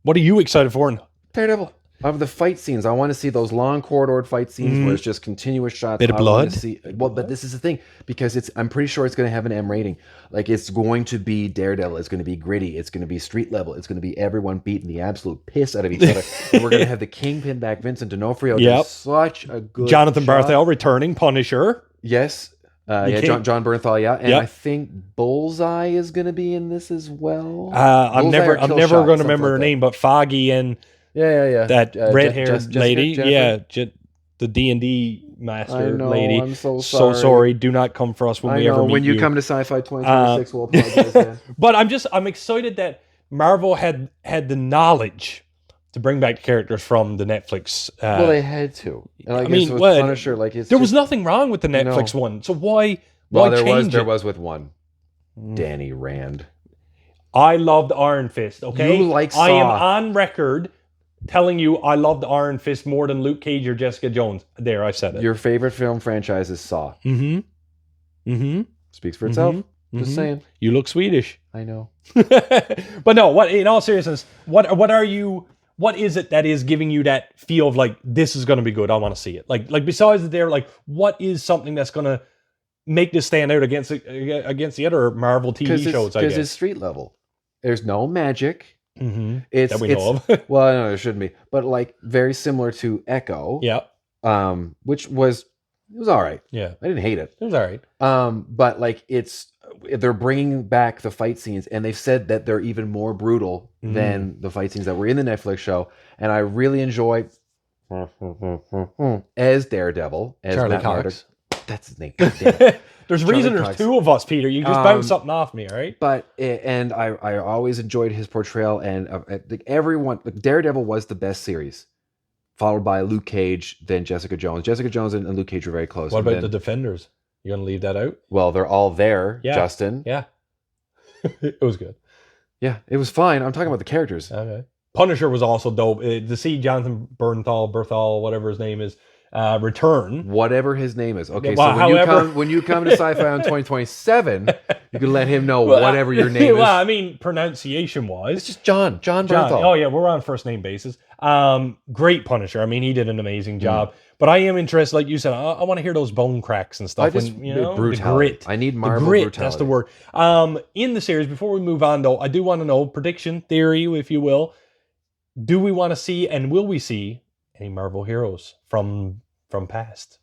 What are you excited for? Daredevil. Of the fight scenes, I want to see those long corridor fight scenes where it's just continuous shots. Bit of blood. But this is the thing, because I'm pretty sure it's going to have an M rating. Like, it's going to be Daredevil. It's going to be gritty. It's going to be street level. It's going to be everyone beating the absolute piss out of each other. And we're going to have the Kingpin back, Vincent D'Onofrio. Yep. Such a good Jonathan shot. Barthel returning Punisher. Yes. John Bernthal, yeah. And I think Bullseye is going to be in this as well. I'm never going to remember her name, but Foggy and that red-haired lady. Jennifer. The D&D master know, lady. I'm so sorry. So sorry. Do not come for us when we ever meet when you come to Sci-Fi 2026, we'll apologize. But I'm excited that Marvel had the knowledge to bring back characters from the Netflix. Well, they had to. And Punisher, there was nothing wrong with the Netflix one. So why change it? There was with one. Danny Rand. I loved Iron Fist, okay? You like Saw. I am on record telling you I loved Iron Fist more than Luke Cage or Jessica Jones. There, I said it. Your favorite film franchise is Saw. Speaks for itself. Just saying. You look Swedish. I know. But no, what in all seriousness, what is it that is giving you that feel of like, this is going to be good, I want to see it? Like besides there, like, what is something that's going to make this stand out against the other Marvel TV shows, I guess? Because it's street level. There's no magic. That we know of. Well, no, there shouldn't be. But like very similar to Echo. Yeah. Which was all right. Yeah. I didn't hate it. It was all right. But like they're bringing back the fight scenes, and they've said that they're even more brutal than the fight scenes that were in the Netflix show. And I really enjoy as Daredevil, as Charlie Matt Cox. That's his name. There's reason there's two of us, Peter. You just bounce something off me, all right? And I always enjoyed his portrayal, and everyone. Daredevil was the best series, followed by Luke Cage, then Jessica Jones. Jessica Jones and Luke Cage were very close. What about the Defenders? You gonna leave that out? Well, they're all there, yeah. Justin. Yeah. It was good. Yeah, it was fine. I'm talking about the characters. Okay. Punisher was also dope. To see Jonathan Bernthal, whatever his name is, return. Whatever his name is. Okay, Well, so when you come to Sci-Fi on 2027, you can let him know whatever your name is. Well, I mean, pronunciation-wise. It's just John Bernthal. Oh, yeah, we're on first name basis. Great Punisher. I mean, he did an amazing job. But I am interested, like you said, I want to hear those bone cracks and stuff. Brutality. The grit. I need Marvel grit, brutality. that's the word. In the series, before we move on, though, I do want to know, prediction, theory, if you will, do we want to see and will we see any Marvel heroes from past?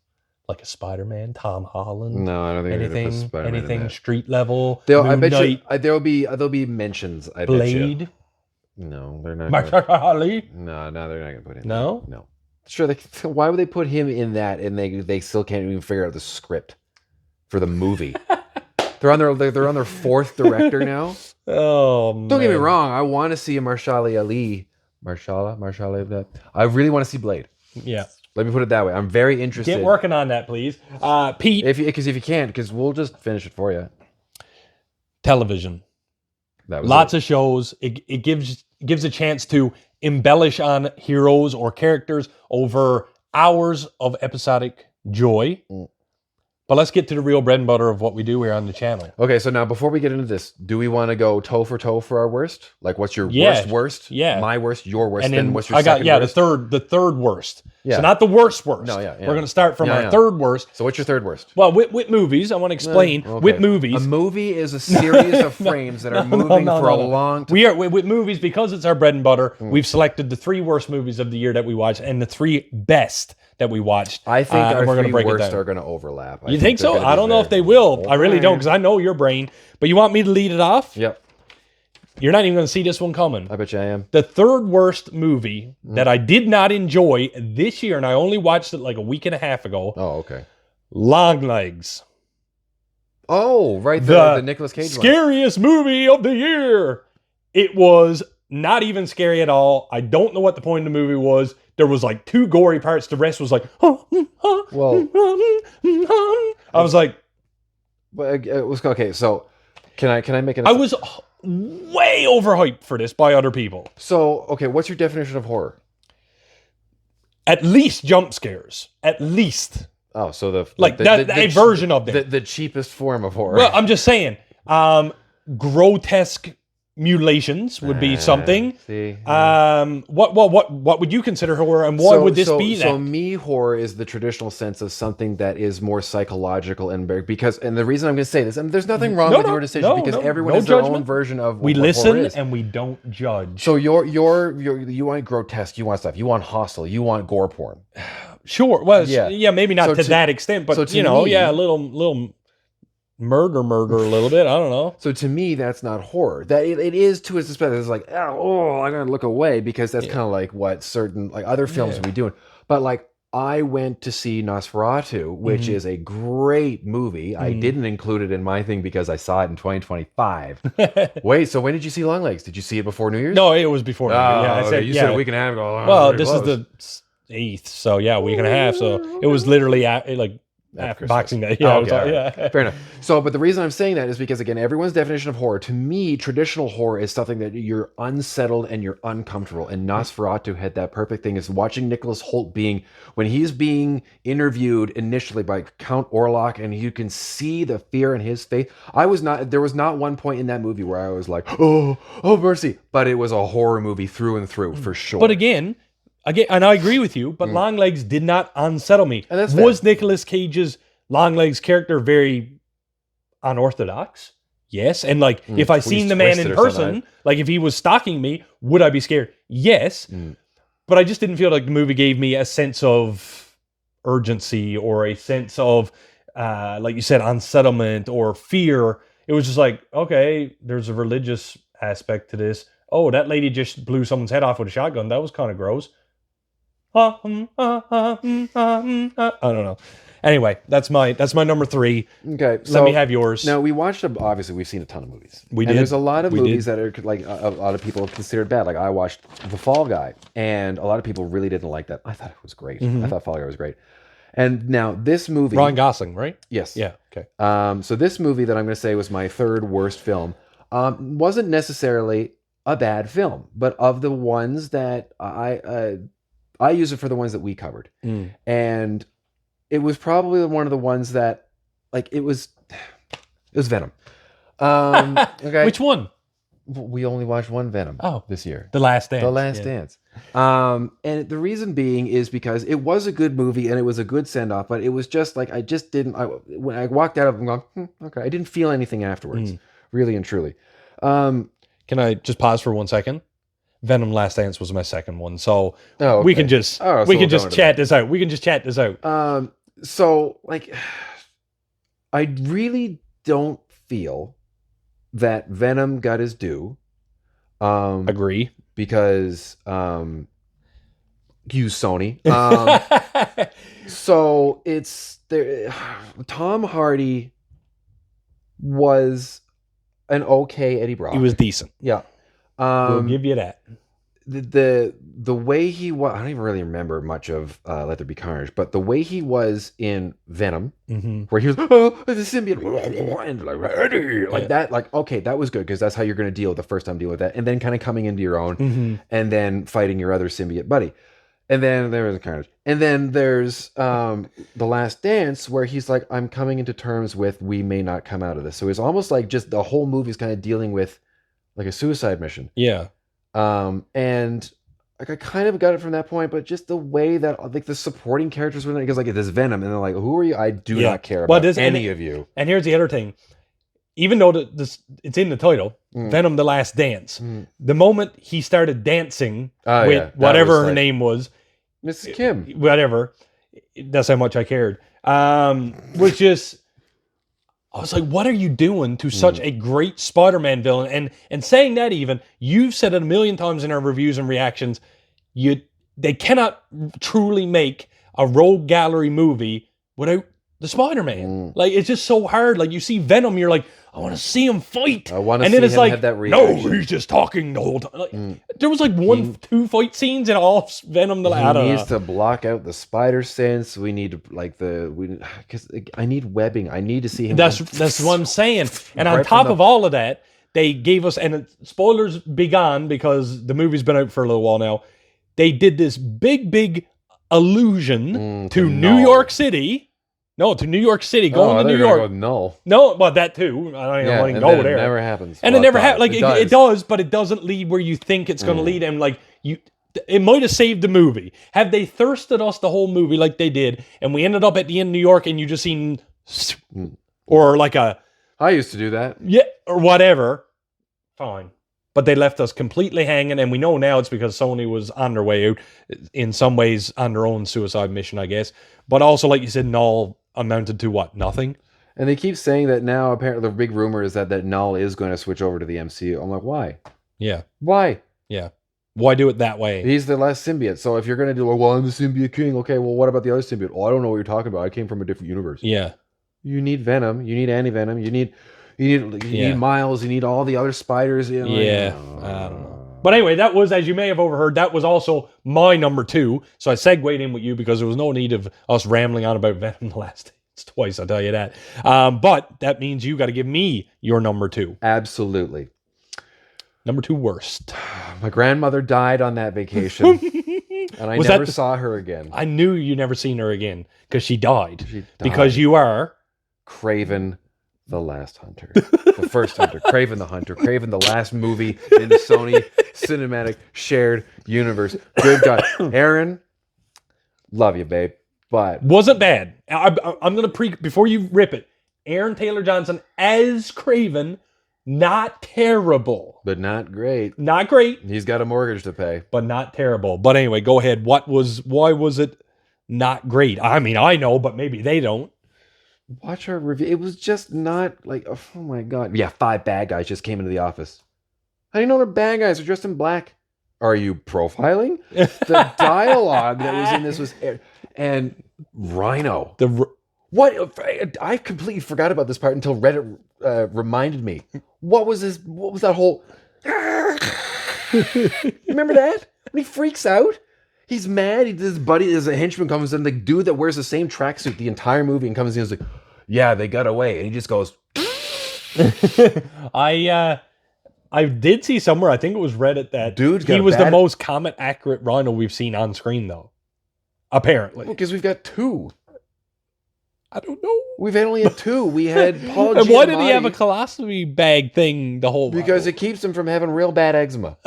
Like a Spider-Man, Tom Holland? No, I don't think anything street level. I bet you there'll be mentions. I Blade. Bet you. No, they're not. Mahershala? No, they're not gonna put him. No, no. Sure, why would they put him in that and they still can't even figure out the script for the movie? they're on their fourth director now. Oh, man. Don't get me wrong. I want to see a Mahershala Ali. Mahershala. I really want to see Blade. Yeah. Let me put it that way. I'm very interested. Get working on that, please, Pete. If you can't, because we'll just finish it for you. Television. That was Lots of shows. It gives a chance to embellish on heroes or characters over hours of episodic joy. But let's get to the real bread and butter of what we do here on the channel. Okay, so now before we get into this, do we want to go toe for toe for our worst? Like, what's your worst? Yeah, my worst, your worst, and then what's your second worst? the third worst. Yeah. So not the worst. No, yeah. We're going to start from our third worst. So what's your third worst? Well, with movies, I want to explain. Okay. With movies, a movie is a series of frames that are moving for a long time. We are with movies because it's our bread and butter. We've selected the 3 worst movies of the year that we watched and the 3 best that we watched. I think our we're 3 worst are going to overlap. You think so? I don't know if they will. I really don't, because I know your brain. But you want me to lead it off? Yep. You're not even going to see this one coming. I bet you I am. The third worst movie that I did not enjoy this year, and I only watched it like a week and a half ago. Oh, okay. Longlegs. Oh, right. The Nicolas Cage scariest movie of the year. It was not even scary at all. I don't know what the point of the movie was. There was like 2 gory parts. The rest was like, well, I was like, it was okay. So can I make an? I was way overhyped for this by other people. So okay, what's your definition of horror? At least jump scares. At least. Oh, so a version of them. The cheapest form of horror. Well, I'm just saying, grotesque mutilations would be something. See, what would you consider horror, and why would this be that? So me, horror is the traditional sense of something that is more psychological and the reason I'm going to say this, and there's nothing wrong with your decision because everyone has their own version of we what listen horror is. And we don't judge. So you want grotesque, you want stuff, you want hostile, you want gore porn. Sure. Well, yeah, maybe not to that extent, but a little murder a little bit. I don't know. So to me, that's not horror. That it is to its perspective. It's like, oh, I'm gonna look away because that's kind of like what certain like other films would be doing. But like, I went to see Nosferatu, which is a great movie. I didn't include it in my thing because I saw it in 2025. Wait, so when did you see Longlegs? Did you see it before New Year's? No, it was before New Year's. Yeah, I said, you said a week and a half ago. Well, this is the 8th, so yeah, a week and a half. So it was literally after Boxing Day. Yeah, yeah. Fair enough. So, but the reason I'm saying that is because, again, everyone's definition of horror, to me, traditional horror is something that you're unsettled and you're uncomfortable. And Nosferatu had that perfect thing, is watching Nicholas Hoult when he's being interviewed initially by Count Orlok, and you can see the fear in his face. There was not one point in that movie where I was like, oh mercy. But it was a horror movie through and through, for sure. But again, and I agree with you, but Longlegs did not unsettle me. And that's was Nicolas Cage's Longlegs character very unorthodox? Yes. And like, if I seen the man in person, like if he was stalking me, would I be scared? Yes. But I just didn't feel like the movie gave me a sense of urgency or a sense of, like you said, unsettlement or fear. It was just like, okay, there's a religious aspect to this. Oh, that lady just blew someone's head off with a shotgun. That was kind of gross. I don't know. Anyway, that's my number 3. Okay, so let me have yours. Now we watched. Obviously, we've seen a ton of movies. And there's a lot of movies that are like a lot of people considered bad. Like I watched The Fall Guy, and a lot of people really didn't like that. I thought it was great. I thought Fall Guy was great. And now this movie, Ryan Gosling, right? Yes. Yeah. Okay. So this movie that I'm going to say was my 3rd worst film. Wasn't necessarily a bad film, but of the ones that I use it for the ones that we covered, and it was probably one of the ones that, like, it was Venom. Okay, Which one? we only watched one Venom this year. The Last Dance. The Last Dance. And the reason being is because it was a good movie and it was a good send-off, but it was just like, I just didn't, when I walked out of it, I'm going, okay, I didn't feel anything afterwards, really and truly. Can I just pause for 1 second? Venom Last Dance was my second one, so okay. we can just chat this out. We can just chat this out. So, like, I really don't feel that Venom got his due. Agree. Because use Sony. So it's there. Tom Hardy was an okay Eddie Brock. He was decent. Yeah. We'll give you that. The way he was, I don't even really remember much of Let There Be Carnage, but the way he was in Venom, where he was, oh, the symbiote, and like that, like, okay, that was good, because that's how you're going to deal with the first time dealing with that, and then kind of coming into your own, and then fighting your other symbiote buddy. And then there was Carnage. And then there's The Last Dance, where he's like, I'm coming into terms with, we may not come out of this. So it's almost like just the whole movie's kind of dealing with like a suicide mission. Yeah. And like, I kind of got it from that point, but just the way that, like, the supporting characters were, because, like, this Venom, and they're like, who are you? I do not care about any of you. And here's the other thing. Even though it's in the title, Venom The Last Dance, the moment he started dancing with whatever her name was, Mrs. Kim, whatever, that's how much I cared, was just, I was like, what are you doing to such a great Spider-Man villain? And saying that, even, you've said it a million times in our reviews and reactions, they cannot truly make a rogue gallery movie without the Spider-Man. Like, it's just so hard. Like, you see Venom, you're like, I want to see him fight. I want to see him have that reaction. No, he's just talking the whole time. Like, there was like two fight scenes in all of Venom. He needs to block out the spider sense. We need because I need webbing. I need to see him. That's what I'm saying. And on top of all of that, they gave us, and spoilers be gone because the movie's been out for a little while now. They did this big allusion to New York City. No, to New York City, going to New York. No, well, that too. I don't even go there. It never happens. And it never happens. Like, it does, but it doesn't lead where you think it's going to lead. And like, it might have saved the movie. Have they thirsted us the whole movie like they did, and we ended up at the end of New York, and you just seen, or like I used to do that. Yeah, or whatever. Fine. But they left us completely hanging, and we know now it's because Sony was on their way out, in some ways on their own suicide mission, I guess. But also, like you said, Null amounted to what? Nothing? And they keep saying that now, apparently the big rumor is that Null is going to switch over to the MCU. I'm like, why? Yeah. Why? Yeah. Why do it that way? He's the last symbiote. So if you're going to do, well, I'm the symbiote king. Okay, well, what about the other symbiote? Oh, I don't know what you're talking about. I came from a different universe. Yeah. You need Venom. You need Anti-Venom. You need Miles. You need all the other spiders. You know, I don't know. But anyway, that was, as you may have overheard, that was also my number 2. So I segued in with you because there was no need of us rambling on about Venom the Last Dance twice, I'll tell you that. But that means you got to give me your number 2. Absolutely. Number 2 worst. My grandmother died on that vacation. And I never saw her again. I knew you never seen her again because she died. Because you are... Kraven the Last Hunter. The first Hunter. Kraven the Hunter. Kraven the last movie in the Sony Cinematic Shared Universe. Good God. Aaron, love you, babe. But... wasn't bad. I'm going to before you rip it, Aaron Taylor Johnson as Kraven, not terrible. But not great. Not great. He's got a mortgage to pay. But not terrible. But anyway, go ahead. Why was it not great? I mean, I know, but maybe they don't. Watch our review. It was just not like, oh my God. Yeah, 5 bad guys just came into the office. How do you know they're bad guys? They're dressed in black. Are you profiling? The dialogue that was in this was... And Rhino. What? I completely forgot about this part until Reddit reminded me. What was this? What was that whole... Remember that? When he freaks out? He's mad. His buddy, as a henchman comes in, the dude that wears the same tracksuit the entire movie and comes in and is like, yeah, they got away. And he just goes... I did see somewhere, I think it was Reddit, that Dude's got he a was the bad- most comet accurate rhino we've seen on screen, though. Apparently. Because we've got 2. I don't know. We've only had 2. We had Paul And why did he have a Giamatti, colostomy bag thing the whole because it keeps him from having real bad eczema.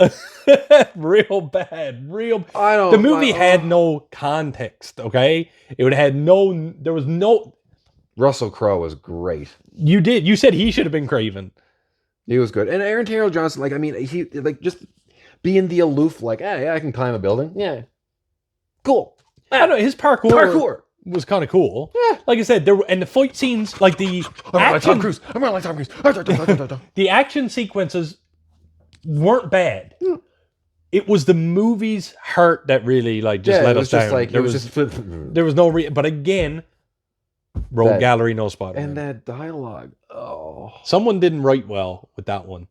real bad. Real. I don't. The movie had no context, okay? It would have had no. There was no. Russell Crowe was great. You did. You said he should have been Craven. He was good. And Aaron Taylor Johnson, like, I mean, he, like, just being the aloof, like, yeah, I can climb a building. Yeah. Cool. I don't know. His parkour was kind of cool. Yeah. Like I said, and the fight scenes, like the action, I'm like Tom Cruise. the action sequences weren't bad. It was the movie's heart that really, like, just let us down. There was no reason. But again, Rogue Gallery, no spot. And that dialogue. Oh. Someone didn't write well with that one.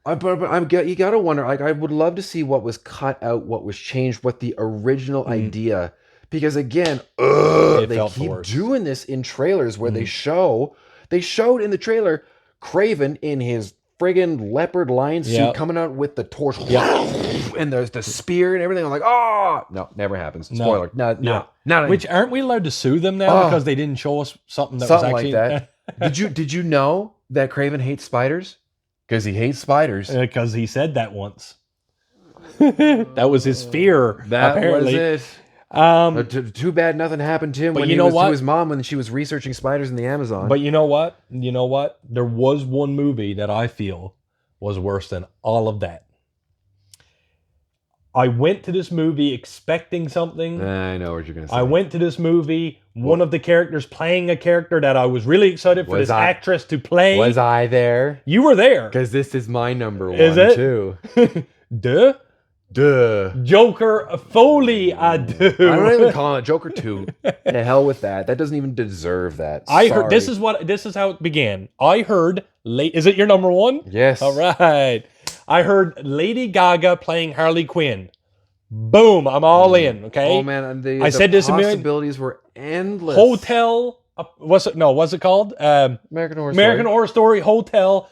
You got to wonder, like, I would love to see what was cut out, what was changed, what the original idea. Because again, they keep doing this in trailers where they showed in the trailer Craven in his friggin' leopard lion suit coming out with the torch. And there's the spear and everything. I'm like, oh, no, never happens. Spoiler. No. Which, aren't we allowed to sue them now because they didn't show us something that was actually like that? Did you know that Craven hates spiders? Because he hates spiders. Because he said that once. That was his fear. That apparently. was it. Too bad nothing happened to him when he was to his mom when she was researching spiders in the Amazon. But you know what? There was one movie that I feel was worse than all of that. I went to this movie expecting something. I know what you're going to say. I went to this movie, one of the characters playing a character that I was really excited for this actress to play. Was I there? You were there. Because this is my number one, is it? Too. Duh. Joker Foley, I do. I don't even call it Joker 2. The hell with that. That doesn't even deserve that. I heard this is how it began. I heard is it your number one? Yes. All right. I heard Lady Gaga playing Harley Quinn. Boom, I'm all in, okay? Oh man, and I said this possibilities were endless. Hotel what's it called? American Horror Story Hotel.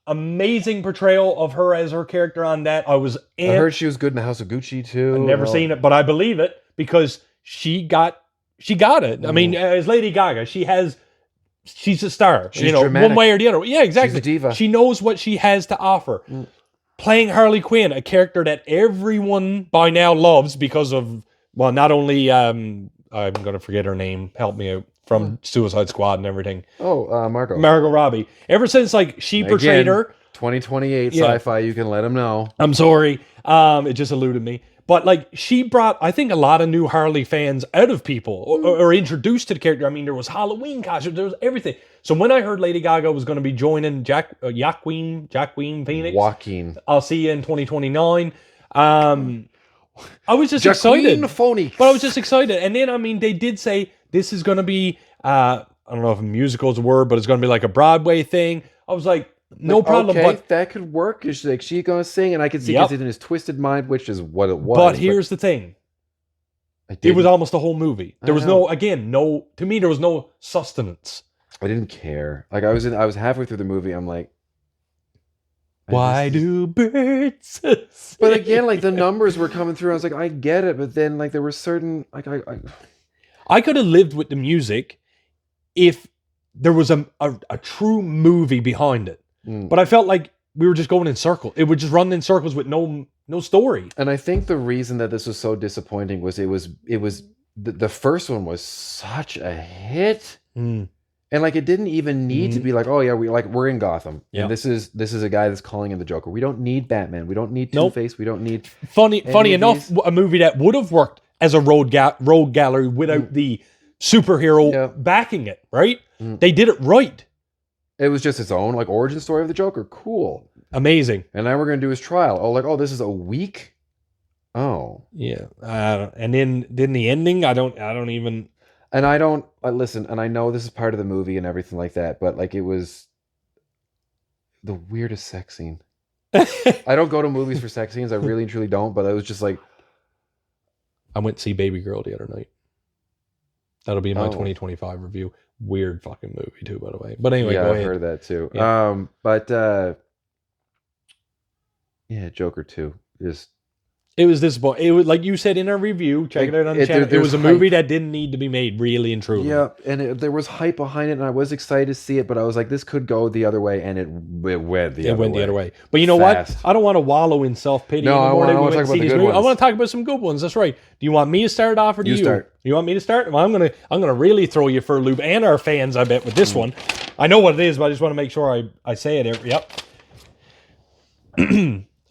Amazing portrayal of her as her character on that. I heard she was good in the House of Gucci too. I've never seen it, but I believe it because she got it. I mean, as Lady Gaga, she's a star. She's dramatic. One way or the other. Yeah, exactly. She's a diva. She knows what she has to offer. Playing Harley Quinn, a character that everyone by now loves because of, well, not only I'm going to forget her name. Help me out. From Suicide Squad and everything. Margot Robbie. Ever since she portrayed her. 2028 sci-fi, you can let them know. I'm sorry. It just eluded me. But she brought, I think, a lot of new Harley fans out of people or introduced to the character. I mean, there was Halloween costumes, there was everything. So when I heard Lady Gaga was going to be joining Joaquin Phoenix. Joaquin. I'll see you in 2029. I was just excited. But I was just excited. And then, I mean, they did say this is going to be, I don't know if a musical is a word, but it's going to be like a Broadway thing. I was like, no problem. Okay, but that could work. She's going to sing, and I could see it's in his twisted mind, which is what it was. But here's the thing. It was almost the whole movie. There was to me, there was no sustenance. I didn't care. Like, I was halfway through the movie. I'm like, why do birds sing? But again, like, the numbers were coming through. I was like, I get it. But then, like, there were certain, like, I could have lived with the music if there was a true movie behind it. But I felt like we were just going in circles. It would just run in circles with no story. And I think the reason that this was so disappointing was the first one was such a hit. And like, it didn't even need to be like, oh yeah, we're in Gotham. Yeah. And this is a guy that's calling in the Joker. We don't need Batman. We don't need Two-Face. We don't need funny enough, a movie that would have worked as a rogue gallery without the superhero backing it, right? They did it right. It was just its own like origin story of the Joker. Cool. Amazing. And now we're going to do his trial. Oh, this is a week? Oh. Yeah. And then the ending, I don't even... And I don't... listen, and I know this is part of the movie and everything like that, but like, it was the weirdest sex scene. I don't go to movies for sex scenes. I really and truly don't, but I was just like... I went to see Baby Girl the other night. That'll be in my 2025 review. Weird fucking movie too, by the way. But anyway, go ahead. I've heard that too. Yeah. But Yeah, Joker 2 is. It was disappointing. It was like you said in our review. Check it out on the channel. It was a movie that didn't need to be made, really and truly. Yeah, and there was hype behind it, and I was excited to see it, but I was like, this could go the other way, and it went the other way. But you know what? I don't want to wallow in self-pity anymore. I want to talk about the good ones. I want to talk about some good ones. That's right. Do you want me to start off, or do you? Start. You want me to start? Well, I'm gonna really throw you for a loop, and our fans, I bet, with this one. I know what it is, but I just want to make sure I say it. Yep.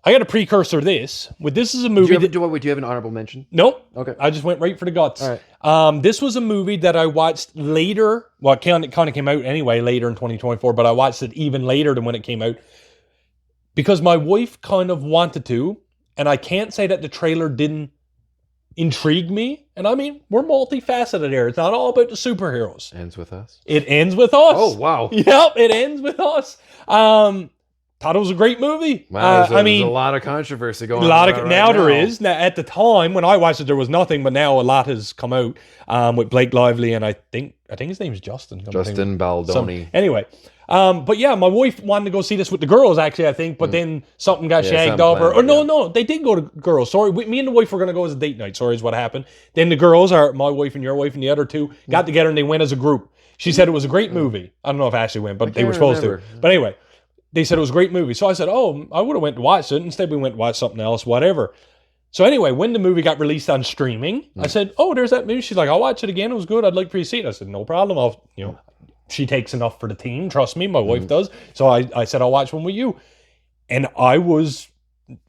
I got a precursor to this. This is a movie. Do you have an honorable mention? Nope. Okay. I just went right for the guts. All right. This was a movie that I watched later. Well, it kind of came out anyway later in 2024, but I watched it even later than when it came out because my wife kind of wanted to, and I can't say that the trailer didn't intrigue me. And I mean, we're multifaceted here. It's not all about the superheroes. Ends with us. It ends with us. Oh, wow. Yep, it ends with us. Thought it was a great movie. Wow, there's a lot of controversy going on. Now there is. Now, at the time when I watched it, there was nothing, but now a lot has come out with Blake Lively, and I think his name's Justin. Justin Baldoni. Anyway, but yeah, my wife wanted to go see this with the girls, actually, I think, but then something got shagged up. No, they did go to girls. Sorry, me and the wife were going to go as a date night. Sorry is what happened. Then the girls, my wife and your wife and the other two, got together and they went as a group. She said it was a great movie. I don't know if Ashley went, but they were supposed to. But anyway. They said it was a great movie. So I said, I would have went to watch it. Instead, we went to watch something else, whatever. So anyway, when the movie got released on streaming, I said, there's that movie. She's like, I'll watch it again. It was good. I'd like for you to see it. I said, no problem. She takes enough for the team. Trust me, my wife does. So I said, I'll watch one with you. And I was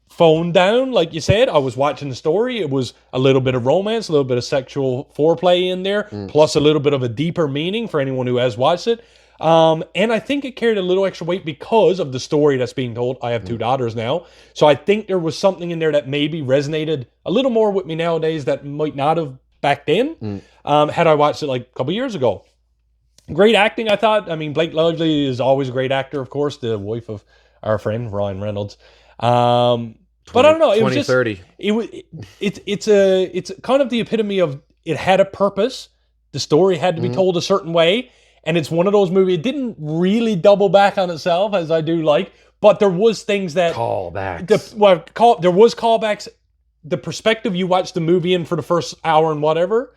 phone down, like you said. I was watching the story. It was a little bit of romance, a little bit of sexual foreplay in there, plus a little bit of a deeper meaning for anyone who has watched it. And I think it carried a little extra weight because of the story that's being told. I have two daughters now. So I think there was something in there that maybe resonated a little more with me nowadays that might not have back then, had I watched it like a couple years ago. Great acting, I thought. I mean, Blake Lively is always a great actor, of course, the wife of our friend, Ryan Reynolds. But I don't know. It was just, it's kind of the epitome of it had a purpose. The story had to be told a certain way. And it's one of those movies, it didn't really double back on itself, as I do like, but there was things that... Callbacks. There was callbacks. The perspective you watched the movie in for the first hour and whatever,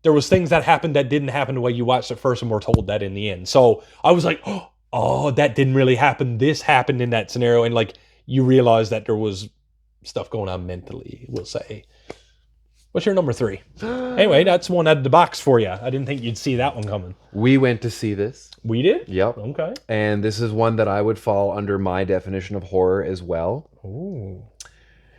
there was things that happened that didn't happen the way you watched it first and were told that in the end. So I was like, that didn't really happen. This happened in that scenario. And like, you realize that there was stuff going on mentally, we'll say. What's your number 3? Anyway, that's one out of the box for you. I didn't think you'd see that one coming. We went to see this. We did? Yep. Okay. And this is one that I would fall under my definition of horror as well. Ooh.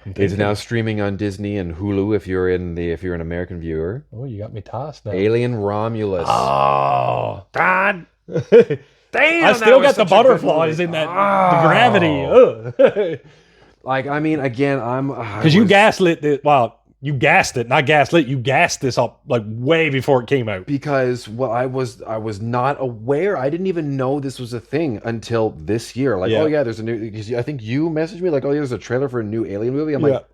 It's now streaming on Disney and Hulu if you're an American viewer. Oh, you got me tossed now. Alien Romulus. Oh, God. Damn, I still got the butterflies in that the gravity. Like, I mean, again, because you gaslit it. Well, you gassed it, not gaslit. You gassed this up like way before it came out. Because I was not aware. I didn't even know this was a thing until this year. Like, oh yeah, there's a new. Because I think you messaged me like, oh, there's a trailer for a new Alien movie. I'm like,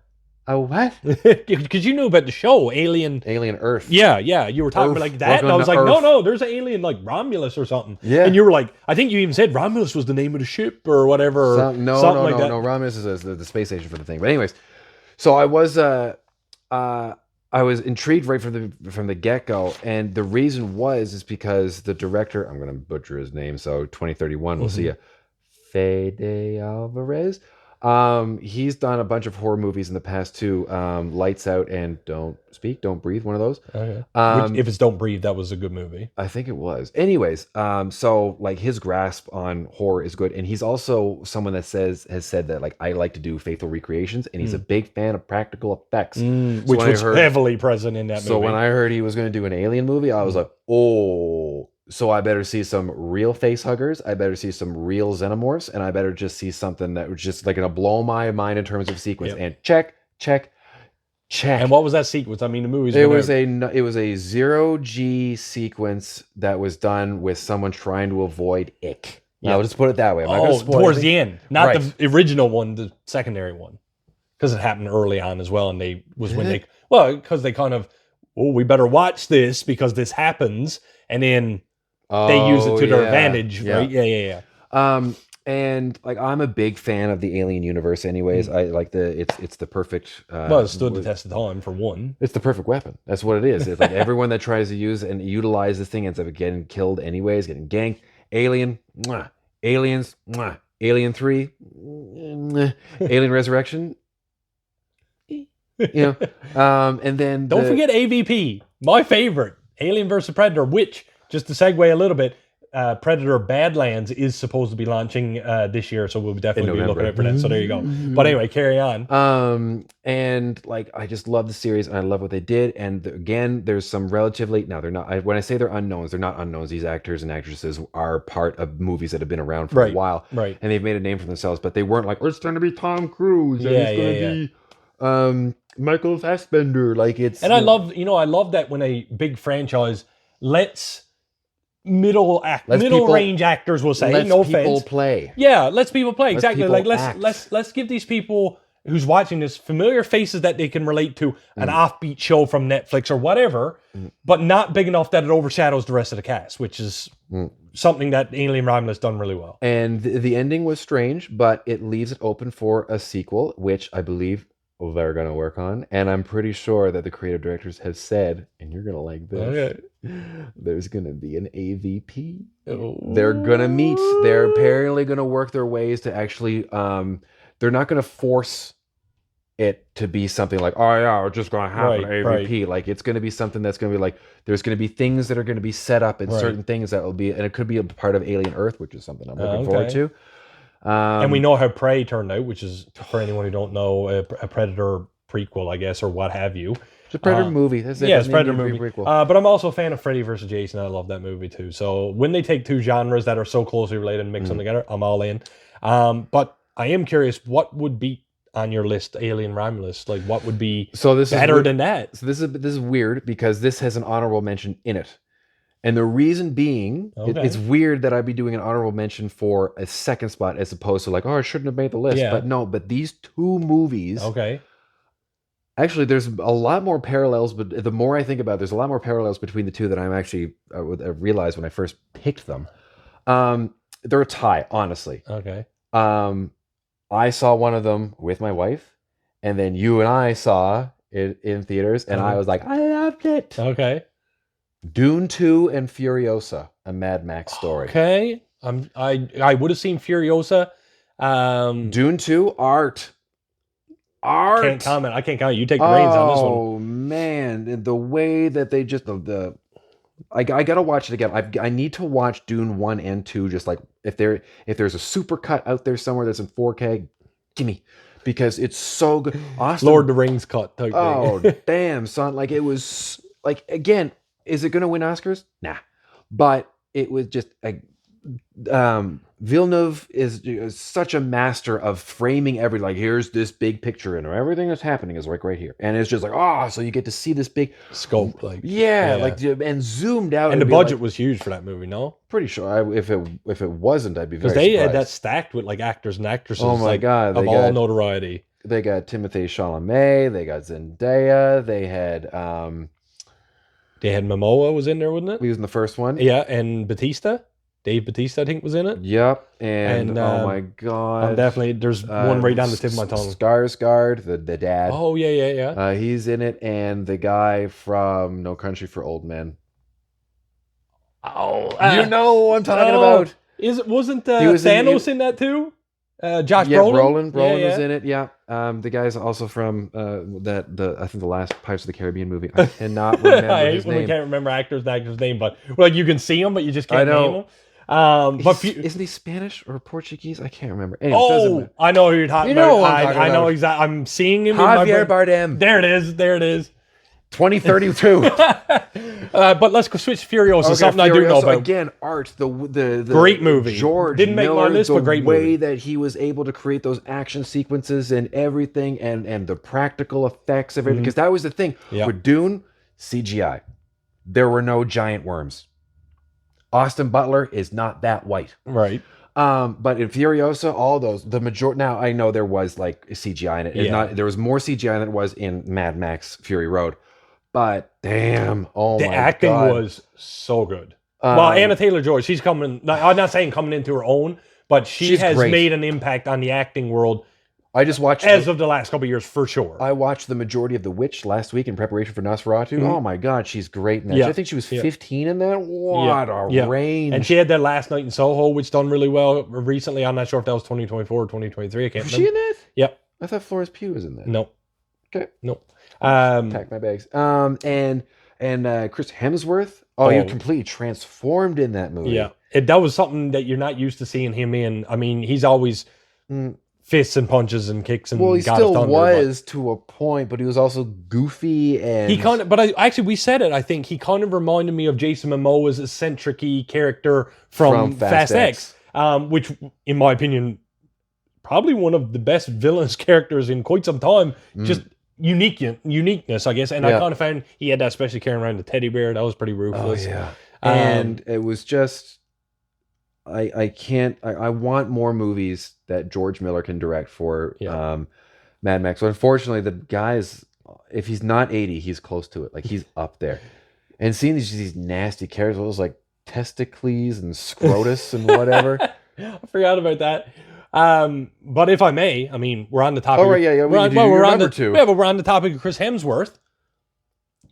oh, what? Because you knew about the show, Alien Earth. Yeah. You were talking about like that, and I was like, no, there's an alien like Romulus or something. Yeah. And you were like, I think you even said Romulus was the name of the ship or whatever. No. Romulus is the space station for the thing. But anyways, so I was intrigued right from the get-go, and the reason is because the director, I'm going to butcher his name, so 2031, we'll see you, Fede Alvarez. He's done a bunch of horror movies in the past too. Lights Out and Don't Speak, Don't Breathe, one of those. Okay. If it's Don't Breathe, that was a good movie. I think it was. Anyways, so like his grasp on horror is good, and he's also someone that has said that like I like to do faithful recreations, and he's a big fan of practical effects, which was heavily present in that movie. So when I heard he was going to do an alien movie, I was like, oh. So I better see some real face huggers. I better see some real xenomorphs, and I better just see something that was just like going to blow my mind in terms of sequence. And check. And what was that sequence? I mean, the movie's it was a 0G sequence that was done with someone trying to avoid ick. Yeah, I'll just put it that way. Towards the end, not the original one, the secondary one, because it happened early on as well, and because they kind of, we better watch this because this happens, and then. They use it to their advantage, right? Yeah. And like I'm a big fan of the Alien universe anyways. I like it's the perfect Well, it stood the test of time for one. it's the perfect weapon. That's what it is. It's like everyone that tries to use and utilize this thing ends up getting killed anyways, getting ganked. Alien, mwah. Aliens, mwah. Alien 3, mwah. Alien Resurrection. You know, and then Don't forget AVP, my favorite, Alien vs. Predator, which, just to segue a little bit, Predator Badlands is supposed to be launching this year, so we'll definitely be looking out for that. So there you go. But anyway, carry on. And like I just love the series and I love what they did. And again, there's some relatively now they're not. When I say they're unknowns, they're not unknowns. These actors and actresses are part of movies that have been around for a while, right? And they've made a name for themselves. But they weren't like, oh, it's going to be Tom Cruise, and it's going to be Michael Fassbender. Like it's. And I love that when a big franchise lets middle range actors, will say, no offense, people play. Yeah, let's people play. Exactly. Like let's give these people who's watching this familiar faces that they can relate to an offbeat show from Netflix or whatever, but not big enough that it overshadows the rest of the cast, which is something that Alien Romulus done really well. And the ending was strange, but it leaves it open for a sequel, which I believe they're going to work on. And I'm pretty sure that the creative directors have said, and you're going to like this, there's going to be an AVP. Oh. They're going to meet. They're apparently going to work their ways to actually, they're not going to force it to be something like, oh yeah, we're just going to have an AVP. Like it's going to be something that's going to be like, there's going to be things that are going to be set up and certain things that will be, and it could be a part of Alien Earth, which is something I'm looking forward to. And we know how Prey turned out, which is, for anyone who don't know, a Predator prequel, I guess, or what have you. It's a Predator movie. That's it. Yeah, it's a Predator movie. But I'm also a fan of Freddy vs. Jason. I love that movie too. So when they take two genres that are so closely related and mix them together, I'm all in. But I am curious, what would be on your list, Alien Romulus? Like, what would be better than that? So this is weird because this has an honorable mention in it. And the reason being, it's weird that I'd be doing an honorable mention for a second spot as opposed to like, oh, I shouldn't have made the list. But no, but these two movies. Actually, there's a lot more parallels, but the more I think about it, there's a lot more parallels between the two that I'm actually I realized when I first picked them. They're a tie, honestly. I saw one of them with my wife, and then you and I saw it in theaters, and I was like, I loved it. Dune 2 and Furiosa, a Mad Max story. I would have seen Furiosa. Dune 2, art. I can't comment. You take the reins on this one. Oh man, the way that they just I gotta watch it again. I need to watch Dune 1 and 2. Just like if there's a super cut out there somewhere that's in 4K, gimme, because it's so good. Lord of the Rings cut type thing. Damn, son! Like it was like again. Is it going to win Oscars? Nah. But it was just Villeneuve is such a master of framing like here's this big picture and everything that's happening is like right here. And it's just like, so you get to see this big scope, like and zoomed out. And the budget was huge for that movie, no? Pretty sure. If it wasn't, I'd be very surprised. Because they had that stacked with like actors and actresses. Oh my God. Of all notoriety. They got Timothée Chalamet, they got Zendaya, they had Momoa was in there, wasn't it? He was in the first one. Yeah, and Batista. Dave Batista, I think, was in it. Yep. And oh my God. I'm definitely, there's one right down the tip of my tongue. Skarsgård, the dad. Oh, yeah. He's in it. And the guy from No Country for Old Men. Oh. You know who I'm talking about. Wasn't Thanos in that too? Josh Brolin? Brolin was in it, yeah. The guy's also from I think the last Pirates of the Caribbean movie. I cannot remember his name. We can't remember actor's name, but like you can see him, but you just can't name him. But isn't he Spanish or Portuguese? I can't remember. Anyway, I know who you're talking about. I know exactly. I'm seeing him. Javier Bardem. There it is. 2032. But let's go switch to Furiosa. Something Furiosa, I do know about. Again, art. The great movie. George didn't make Miller, my list, but great movie. The way movie. that he was able to create those action sequences and everything, and the practical effects of it, because that was the thing with Dune. CGI. There were no giant worms. Austin Butler is not that white. Right. But in Furiosa, all those, the majority, now I know there was like CGI in it. There was more CGI than it was in Mad Max Fury Road. But damn, the acting was so good. Well, Anna Taylor-Joy, she's coming. I'm not saying coming into her own, but she's has great. made an impact on the acting world I just watched of the last couple of years for sure. I watched the majority of The Witch last week in preparation for Nosferatu. Oh my God, she's great in that. Yeah. I think she was 15 in that. What a range! And she had that Last Night in Soho, which done really well recently. I'm not sure if that was 2024 or 2023. I can't remember. Was she in that? Yep. I thought Florence Pugh was in that. No. Okay. No. Pack my bags. And Chris Hemsworth. Oh, he completely transformed in that movie. Yeah. That was something that you're not used to seeing him in. I mean, he's always fists and punches and kicks and well, he God still of Thunder, was to a point, but he was also goofy and he kind of. But actually, we said it. I think he kind of reminded me of Jason Momoa's eccentric-y character from Fast X, which, in my opinion, probably one of the best villainous characters in quite some time. Just uniqueness, I guess. And I kind of found he had that, especially carrying around the teddy bear. That was pretty ruthless. Oh yeah, and it was just. I want more movies that George Miller can direct for Mad Max. So unfortunately, the guy's, if he's not 80, he's close to it. Like he's up there. And seeing these nasty characters like testicles and scrotus and whatever. I forgot about that. But if I may, I mean, we're on the topic. Oh right, yeah. We're on the topic of Chris Hemsworth.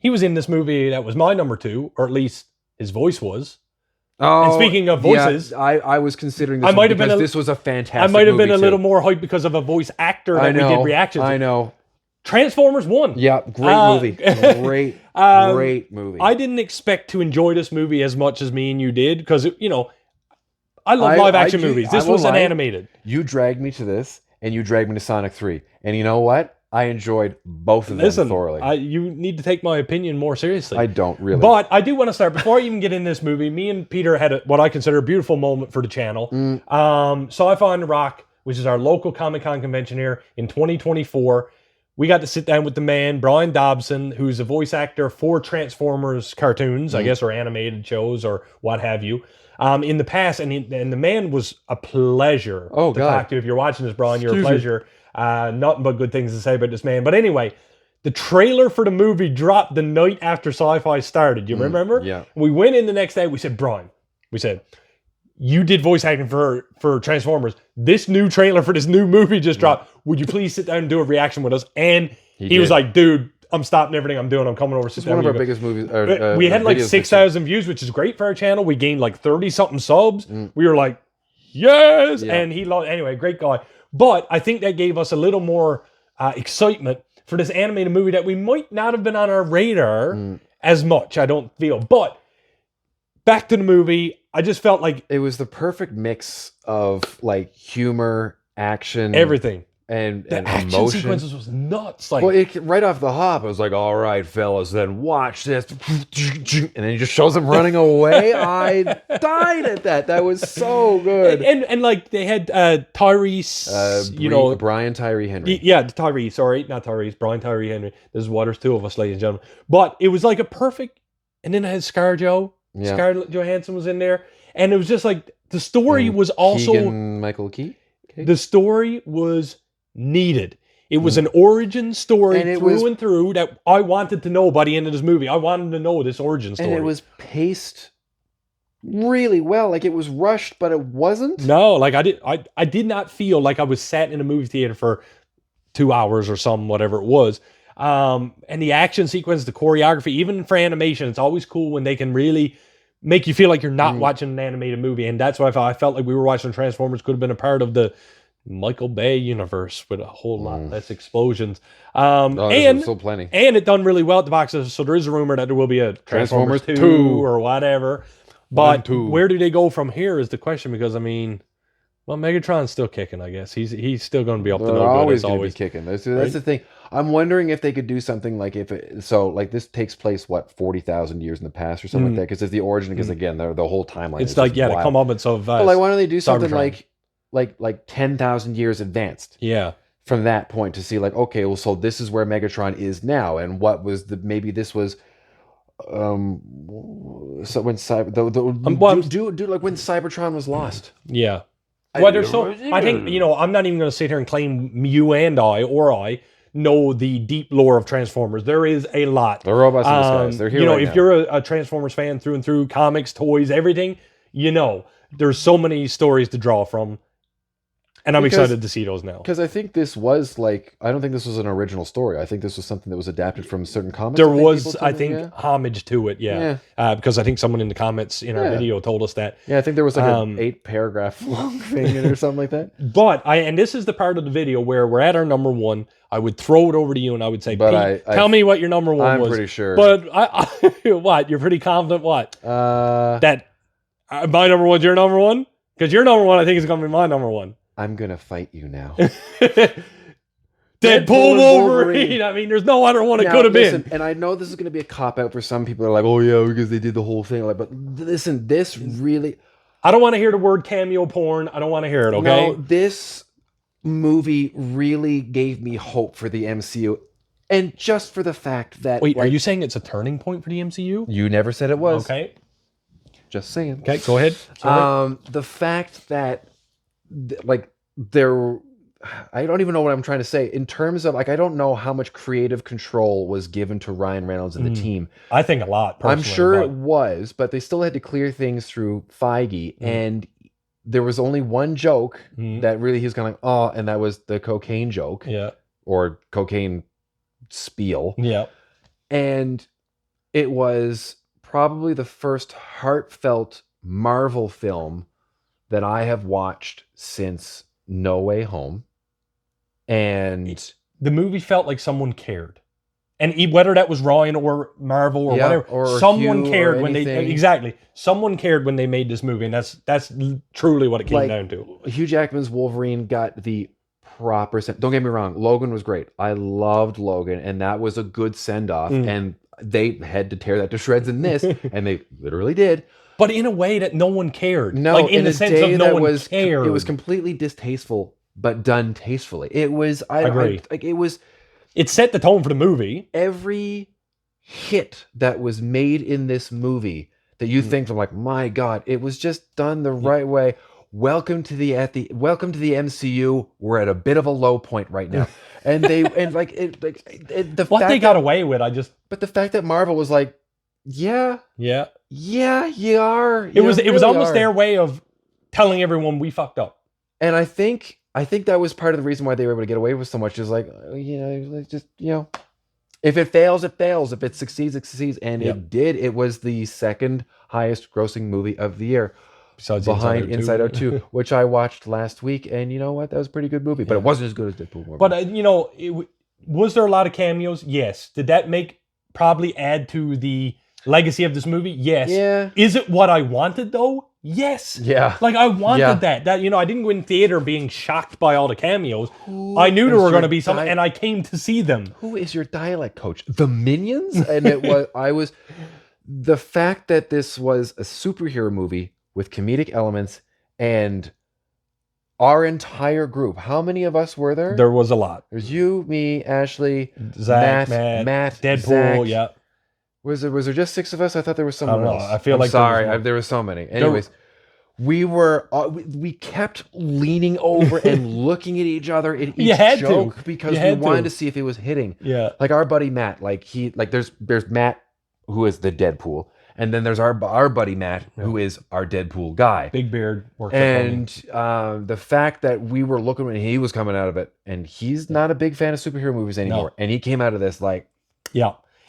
He was in this movie that was my number 2, or at least his voice was. Oh, and speaking of voices, I was considering this because this was a fantastic I might have been a movie little more hyped because of a voice actor that we did reactions. I know. Transformers 1. Yeah, great movie. Great movie. I didn't expect to enjoy this movie as much as me and you did because, I love live action movies. This was an animated. You dragged me to this and you dragged me to Sonic 3. And you know what? I enjoyed both of them thoroughly. You need to take my opinion more seriously. I don't really. But I do want to start, before I even get in this movie, me and Peter had what I consider a beautiful moment for the channel. Sci-Fi on the Rock, which is our local Comic-Con convention here in 2024. We got to sit down with the man, Brian Dobson, who's a voice actor for Transformers cartoons, I guess, or animated shows or what have you. In the past, and the man was a pleasure to talk to. If you're watching this, Brian, you're a pleasure. Nothing but good things to say about this man. But anyway, the trailer for the movie dropped the night after Sci-Fi started. You remember? Yeah. We went in the next day. We said, Brian, you did voice acting for Transformers. This new trailer for this new movie just dropped. Would you please sit down and do a reaction with us? And he was like, dude, I'm stopping everything I'm doing. I'm coming over. It's one of our biggest movies. We had like 6,000 views, which is great for our channel. We gained like 30-something subs. We were like, yes! Yeah. And he loved, anyway, great guy. But I think that gave us a little more excitement for this animated movie that we might not have been on our radar as much, I don't feel. But back to the movie, I just felt like it was the perfect mix of like humor, action, everything. And action emotion. Sequences was nuts. Like, well, right off the hop, it was like, all right, fellas, then watch this. And then he just shows them running away. I died at that. That was so good. And like they had Tyrese, Brian Tyree Henry. Tyrese, sorry, not Tyrese, Brian Tyree Henry. There's two of us, ladies and gentlemen. But it was like a perfect, and then I had Scarlett Johansson was in there. And it was just like, the story was also... Michael Key? Okay. The story was needed. It was an origin story through and through that I wanted to know by the end of this movie. I wanted to know this origin story. And it was paced really well. Like it was rushed, but it wasn't. No, like I did not feel like I was sat in a movie theater for 2 hours or whatever it was. And the action sequence, the choreography, even for animation, it's always cool when they can really make you feel like you're not watching an animated movie. And that's why I felt like we were watching Transformers. Could have been a part of the Michael Bay universe with a whole lot less explosions. And still plenty. And it done really well at the box office. So there is a rumor that there will be a Transformers 2 or whatever. But where do they go from here is the question, because I mean, well, Megatron's still kicking, I guess. He's still going to be up to no good. Always going to be kicking. That's the thing. I'm wondering if they could do something like this takes place 40,000 years in the past or something like that, because it's the origin. Because again, the whole timeline. It's like the comeuppance of. But like, why don't they do something like 10,000 years advanced? Yeah. From that point to see like, okay, well, so this is where Megatron is now, and what was maybe this was. So when like when Cybertron was lost. Yeah. Well, there's I think, I'm not even going to sit here and claim you and I know the deep lore of Transformers. There is a lot. The robots in disguise. They're here right if now. you're a Transformers fan through and through, comics, toys, everything, there's so many stories to draw from. And I'm excited to see those now. Because I think this was like, I don't think this was an original story. I think this was something that was adapted from certain comics. There was, I think, homage to it, because I think someone in the comments in our video told us that. Yeah, I think there was like an 8-paragraph long thing or something like that. But, and this is the part of the video where we're at our number one. I would throw it over to you and I would say, Pete, tell me what your number one was. I'm pretty sure. But, what? You're pretty confident what? That my number one's your number one? Because your number one, I think, is going to be my number one. I'm going to fight you now. Deadpool Wolverine. I mean, there's no other one it could have been. And I know this is going to be a cop-out for some people. They're like, oh, yeah, because they did the whole thing. Like, but listen, this really... I don't want to hear the word cameo porn. I don't want to hear it, okay? No, this movie really gave me hope for the MCU. And just for the fact that... Wait, are you saying it's a turning point for the MCU? You never said it was. Okay. Just saying. Okay, go ahead. The fact that... like there, I don't even know what I'm trying to say in terms of like, I don't know how much creative control was given to Ryan Reynolds and the team. I think a lot, personally. I'm sure it was, but they still had to clear things through Feige, and there was only one joke that really he was kind of like, oh, and that was the cocaine joke, or cocaine spiel, and it was probably the first heartfelt Marvel film that I have watched since No Way Home. And the movie felt like someone cared. And whether that was Ryan or Marvel or whatever, or someone Hugh cared or when anything. Someone cared when they made this movie, and that's truly what it came down to. Hugh Jackman's Wolverine got the proper don't get me wrong, Logan was great. I loved Logan, and that was a good send-off. And they had to tear that to shreds in this, and they literally did. But in a way that no one cared. No, like in the sense of no one cared. It was completely distasteful, but done tastefully. It was. I agree. It was. It set the tone for the movie. Every hit that was made in this movie that you think from like, my God, it was just done the right way. Welcome to the MCU. We're at a bit of a low point right now, and they got away with. But the fact that Marvel was like, yeah, you are. It was almost their way of telling everyone we fucked up. And I think that was part of the reason why they were able to get away with so much. Is like, if it fails, it fails. If it succeeds, it succeeds. And it did. It was the second highest grossing movie of the year. Besides behind Inside Out 2, which I watched last week. And you know what? That was a pretty good movie. But it wasn't as good as Deadpool. But, was there a lot of cameos? Yes. Did that probably add to the legacy of this movie? Yes. Yeah. Is it what I wanted though? Yes. Yeah. Like I wanted that. I didn't go in theater being shocked by all the cameos. I knew there were going to be some, and I came to see them. Who is your dialect coach? The Minions? And the fact that this was a superhero movie with comedic elements and our entire group. How many of us were there? There was a lot. There's you, me, Ashley, Zach, Matt, Deadpool, Zach. Was there just 6 of us? I thought there was someone else. I feel like there was so many. Anyways, we kept leaning over and looking at each other in each joke because we wanted to see if it was hitting. Yeah. Like our buddy Matt, there's Matt who is the Deadpool, and then there's our buddy Matt who is our Deadpool guy. Big beard. And the fact that we were looking when he was coming out of it, and he's not a big fan of superhero movies anymore, and he came out of this like,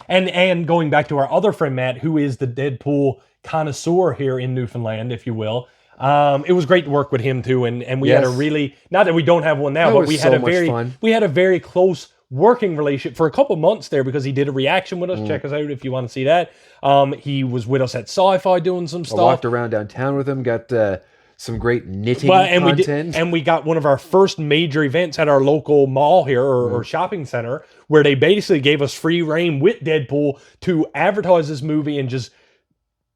And going back to our other friend Matt, who is the Deadpool connoisseur here in Newfoundland, if you will. It was great to work with him too, and we had a really, not that we don't have one now, but we had a very close working relationship for a couple months there because he did a reaction with us. Check us out if you want to see that. He was with us at Sci-Fi doing some stuff. I walked around downtown with him, got some great knitting content. And we got one of our first major events at our local mall here or shopping center where they basically gave us free reign with Deadpool to advertise this movie and just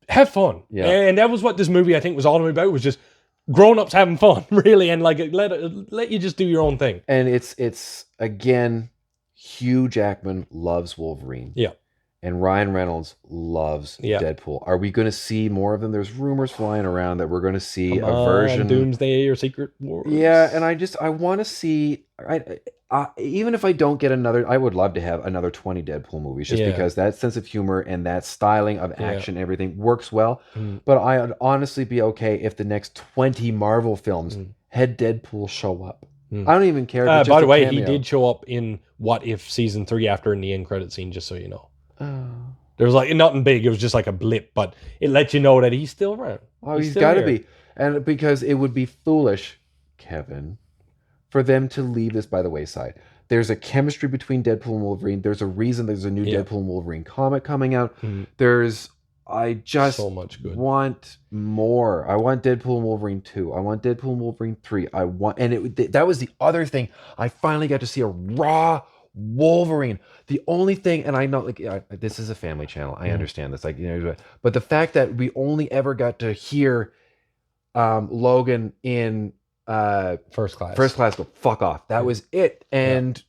have fun. Yeah. And that was what this movie I think was all about, was just grown-ups having fun, really, and like let you just do your own thing. And it's again, Hugh Jackman loves Wolverine. Yeah. And Ryan Reynolds loves Deadpool. Are we going to see more of them? There's rumors flying around that we're going to see a version Doomsday or Secret Wars. Yeah, and I want to see. Even if I don't get another, I would love to have another 20 Deadpool movies, just because that sense of humor and that styling of action, everything works well. But I'd honestly be okay if the next 20 Marvel films had Deadpool show up. I don't even care. If it's by just the a way, cameo. he did show up in What If Season 3 after in the end credit scene, just so you know. Oh. There was like nothing big. It was just like a blip, but it let you know that he's still around. Oh, he's got to be. And because it would be foolish, Kevin, for them to leave this by the wayside. There's a chemistry between Deadpool and Wolverine. There's a reason there's a new Deadpool and Wolverine comic coming out. I just so much good. want more. I want Deadpool and Wolverine 2. I want Deadpool and Wolverine 3. That was the other thing. I finally got to see a raw Wolverine. The only thing, and I know, like, this is a family channel. I understand this, like, you know, but the fact that we only ever got to hear Logan in First Class go fuck off. That was it. And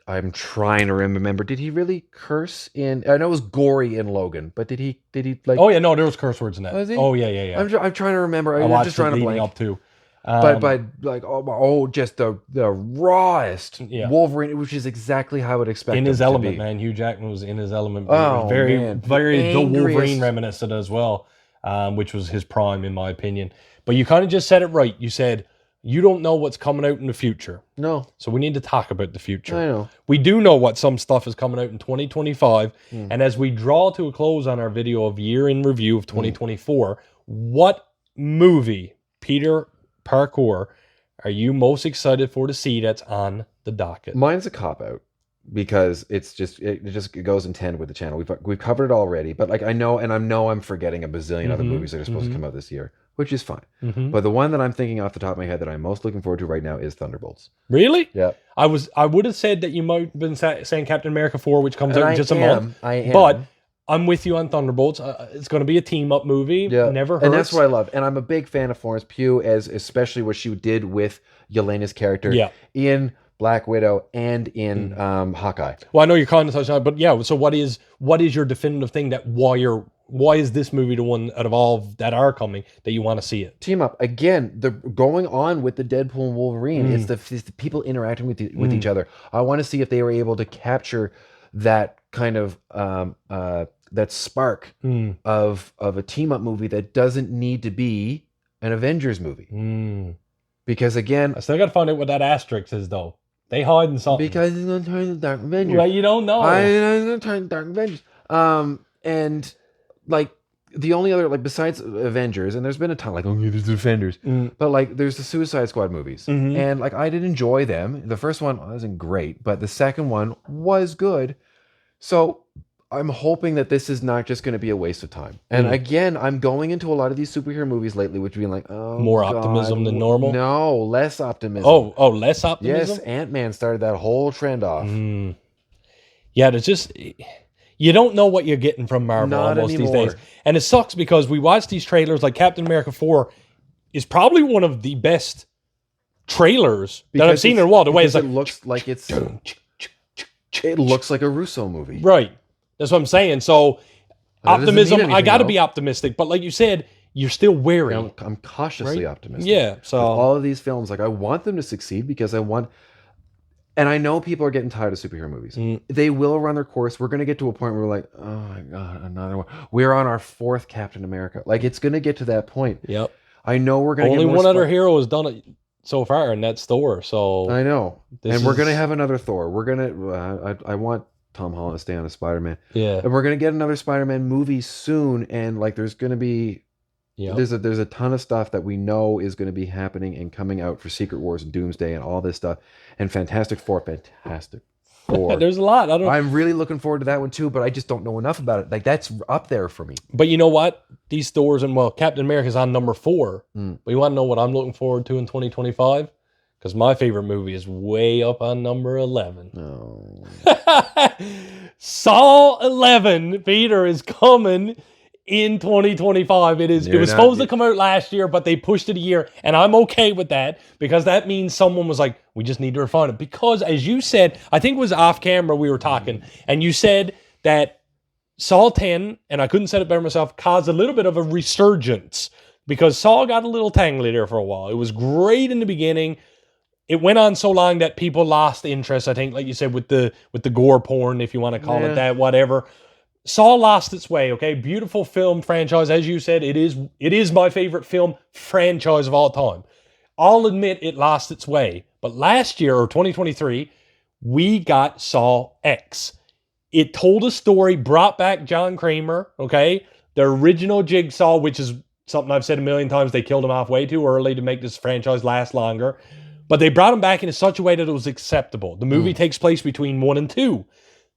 I'm trying to remember. Did he really curse in? I know it was gory in Logan, but did he like? Oh yeah, no, there was curse words in that. Was he? Oh yeah. I'm trying to remember. I'm just trying to blank. up to. But like just the rawest Wolverine, which is exactly how I would expect in his him element, to be. man. Hugh Jackman was in his element. Oh, very man. the Wolverine reminiscent as well, which was his prime in my opinion. But you kind of just said it right. You said you don't know what's coming out in the future. No. So we need to talk about the future. I know. We do know what some stuff is coming out in 2025. And as we draw to a close on our video of year in review of 2024, what movie, Peter Parkour, are you most excited for to see that's on the docket? Mine's a cop-out because it goes in tandem with the channel. We've covered it already, but like I know I'm forgetting a bazillion other movies that are supposed to come out this year, which is fine. But the one that I'm thinking off the top of my head that I'm most looking forward to right now is Thunderbolts. Really? Yeah. I would have said that you might have been saying Captain America 4, which comes out in just a month. I am. But I'm with you on Thunderbolts. It's going to be a team-up movie. Yeah. Never hurts. And that's what I love. And I'm a big fan of Florence Pugh, especially what she did with Yelena's character in Black Widow and in Hawkeye. Well, I know you're kind of touching on it, but yeah. So what is your definitive thing that why is this movie the one out of all that are coming that you want to see it? Team up again. The going on with the Deadpool and Wolverine. It's the people interacting with each other. I want to see if they were able to capture that kind of that spark of a team up movie that doesn't need to be an Avengers movie. Because again, I still got to find out what that asterisk is, though. They hiding something. Because he's going to turn the Dark Avengers. Well, you don't know. He's going to turn the Dark Avengers. And like the only other, like besides Avengers, and there's been a ton, like, okay, there's Defenders, but like there's the Suicide Squad movies. And like I did enjoy them. The first one wasn't great, but the second one was good. So I'm hoping that this is not just going to be a waste of time. And again, I'm going into a lot of these superhero movies lately, which being like, oh, more optimism than normal. No, less optimism. Oh, less optimism. Yes, Ant-Man started that whole trend off. Yeah, there's just you don't know what you're getting from Marvel Not almost anymore. these days, and it sucks because we watch these trailers. Like Captain America 4 is probably one of the best trailers that I've seen in a while. The way it's like, it looks like it looks like a Russo movie, right? That's what I'm saying. So That doesn't optimism, mean I got to anything, be optimistic, but like you said, you're still wary. I'm cautiously optimistic. Yeah. So with all of these films, like I want them to succeed because I want. And I know people are getting tired of superhero movies. They will run their course. We're going to get to a point where we're like, oh my God, another one. We're on our 4th Captain America. Like, it's going to get to that point. Yep. I know we're going to Only get more one other hero has done it so far, and that's Thor. So I know. And we're going to have another Thor. We're going to, I want Tom Holland to stay on a Spider-Man. Yeah. And we're going to get another Spider-Man movie soon. And like, there's going to be, there's a ton of stuff that we know is going to be happening and coming out for Secret Wars and Doomsday and all this stuff. And Fantastic Four. There's a lot. I'm really looking forward to that one too, but I just don't know enough about it. Like that's up there for me. But you know what? These Thors and Captain America's on number 4. But you want to know what I'm looking forward to in 2025? Because my favorite movie is way up on number 11. No. Saw 11, Peter, is coming in 2025. It was supposed to come out last year, but they pushed it a year, and I'm okay with that because that means someone was like, we just need to refine it. Because as you said, I think it was off camera we were talking, and you said that Saw 10, and I couldn't say it better myself, caused a little bit of a resurgence because Saw got a little tangly there for a while. It was great in the beginning. It went on so long that people lost interest, I think, like you said, with the gore porn, if you want to call it that, whatever. Saw lost its way, okay? Beautiful film franchise. As you said, it is my favorite film franchise of all time. I'll admit it lost its way. But last year, or 2023, we got Saw X. It told a story, brought back John Kramer, okay? The original Jigsaw, which is something I've said a million times, they killed him off way too early to make this franchise last longer. But they brought him back in such a way that it was acceptable. The movie takes place between 1 and 2.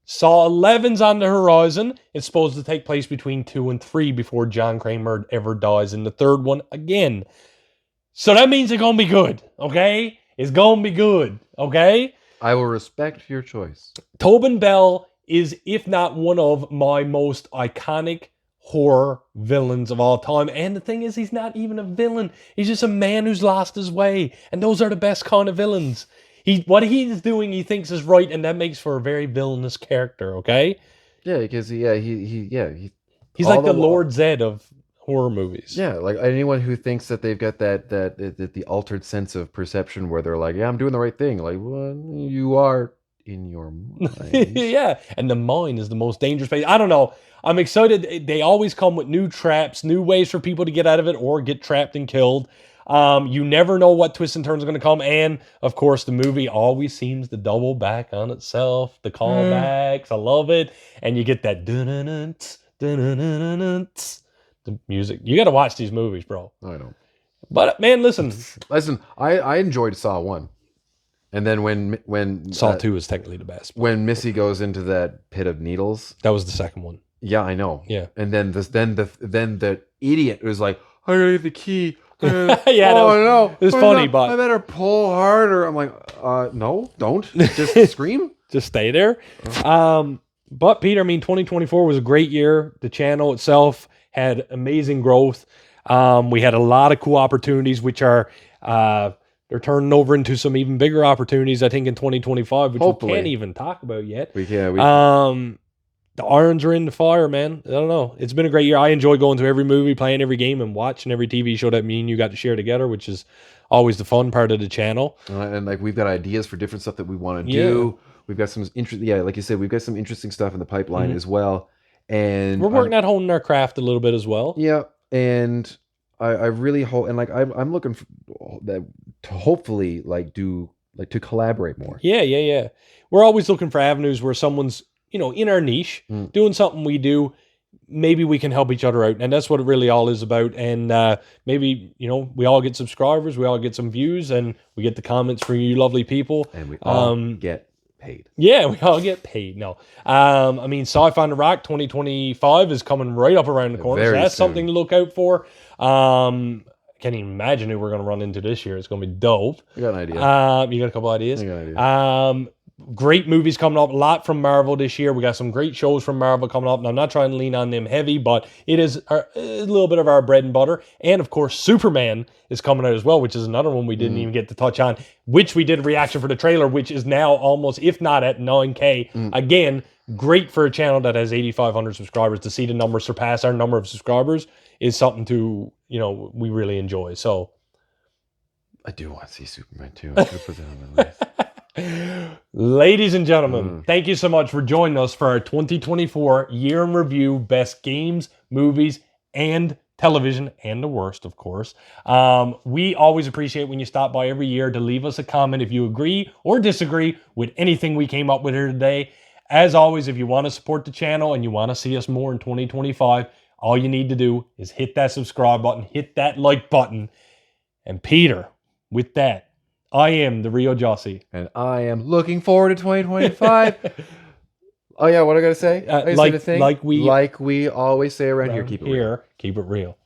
Saw 11's on the horizon. It's supposed to take place between 2 and 3 before John Kramer ever dies in the third one again. So that means it's going to be good, okay? It's going to be good, okay? I will respect your choice. Tobin Bell is, if not one of my most iconic horror villains of all time. And the thing is, he's not even a villain. He's just a man who's lost his way. And those are the best kind of villains. What he's doing, he thinks is right, and that makes for a very villainous character, okay? Yeah, because he's like the Lord Zed of horror movies. Yeah, like anyone who thinks that they've got that the altered sense of perception where they're like, yeah, I'm doing the right thing. Like, well, you are in your mind. Yeah, and the mind is the most dangerous place. I don't know. I'm excited. They always come with new traps, new ways for people to get out of it or get trapped and killed. You never know what twists and turns are going to come. And, of course, the movie always seems to double back on itself. The callbacks, I love it. And you get that the music. You got to watch these movies, bro. I don't. But, man, listen. I enjoyed Saw 1. And then when Saw 2 is technically the best. When Missy goes into that pit of needles. That was the second one. Yeah, I know. Yeah. And then the idiot was like, I gotta get the key. Yeah, no. It was funny, but I better pull harder. I'm like, no, don't. Just scream. Just stay there. But Peter, I mean, 2024 was a great year. The channel itself had amazing growth. We had a lot of cool opportunities, which are they're turning over into some even bigger opportunities, I think, in 2025, which Hopefully. we can't even talk about yet. We can. The irons are in the fire, man. I don't know. It's been a great year. I enjoy going to every movie, playing every game, and watching every TV show that me and you got to share together, which is always the fun part of the channel. And like we've got ideas for different stuff that we want to do. We've got some like you said, we've got some interesting stuff in the pipeline as well. And we're working at honing our craft a little bit as well. Yeah, and I really hope, and like I'm looking for that to hopefully to collaborate more. Yeah. We're always looking for avenues where someone's in our niche, doing something we do. Maybe we can help each other out, and that's what it really all is about. And maybe we all get subscribers, we all get some views, and we get the comments from you lovely people, and we all get paid. Yeah, we all get paid. No, I mean, Sci-Fi on the Rock 2025 is coming right up around the corner, so that's something to look out for. I can't even imagine who we're going to run into this year. It's going to be dope. You got an idea? You got a couple ideas? I got an idea. Great movies coming up. A lot from Marvel this year. We got some great shows from Marvel coming up. And I'm not trying to lean on them heavy, but it is a little bit of our bread and butter. And, of course, Superman is coming out as well, which is another one we didn't even get to touch on, which we did a reaction for the trailer, which is now almost, if not at 9K. Again, great for a channel that has 8,500 subscribers. To see the number surpass our number of subscribers is something to, we really enjoy. So I do want to see Superman too. I should put that on my list. Ladies and gentlemen, thank you so much for joining us for our 2024 year in review, best games, movies, and television, and the worst, of course. We always appreciate when you stop by every year to leave us a comment if you agree or disagree with anything we came up with here today. As always, if you want to support the channel and you want to see us more in 2025, all you need to do is hit that subscribe button, hit that like button. And Peter, with that, I am the Rio Jussy. And I am looking forward to 2025. Oh yeah, what I gotta say? Like we always say around here, keep it real. Keep it real.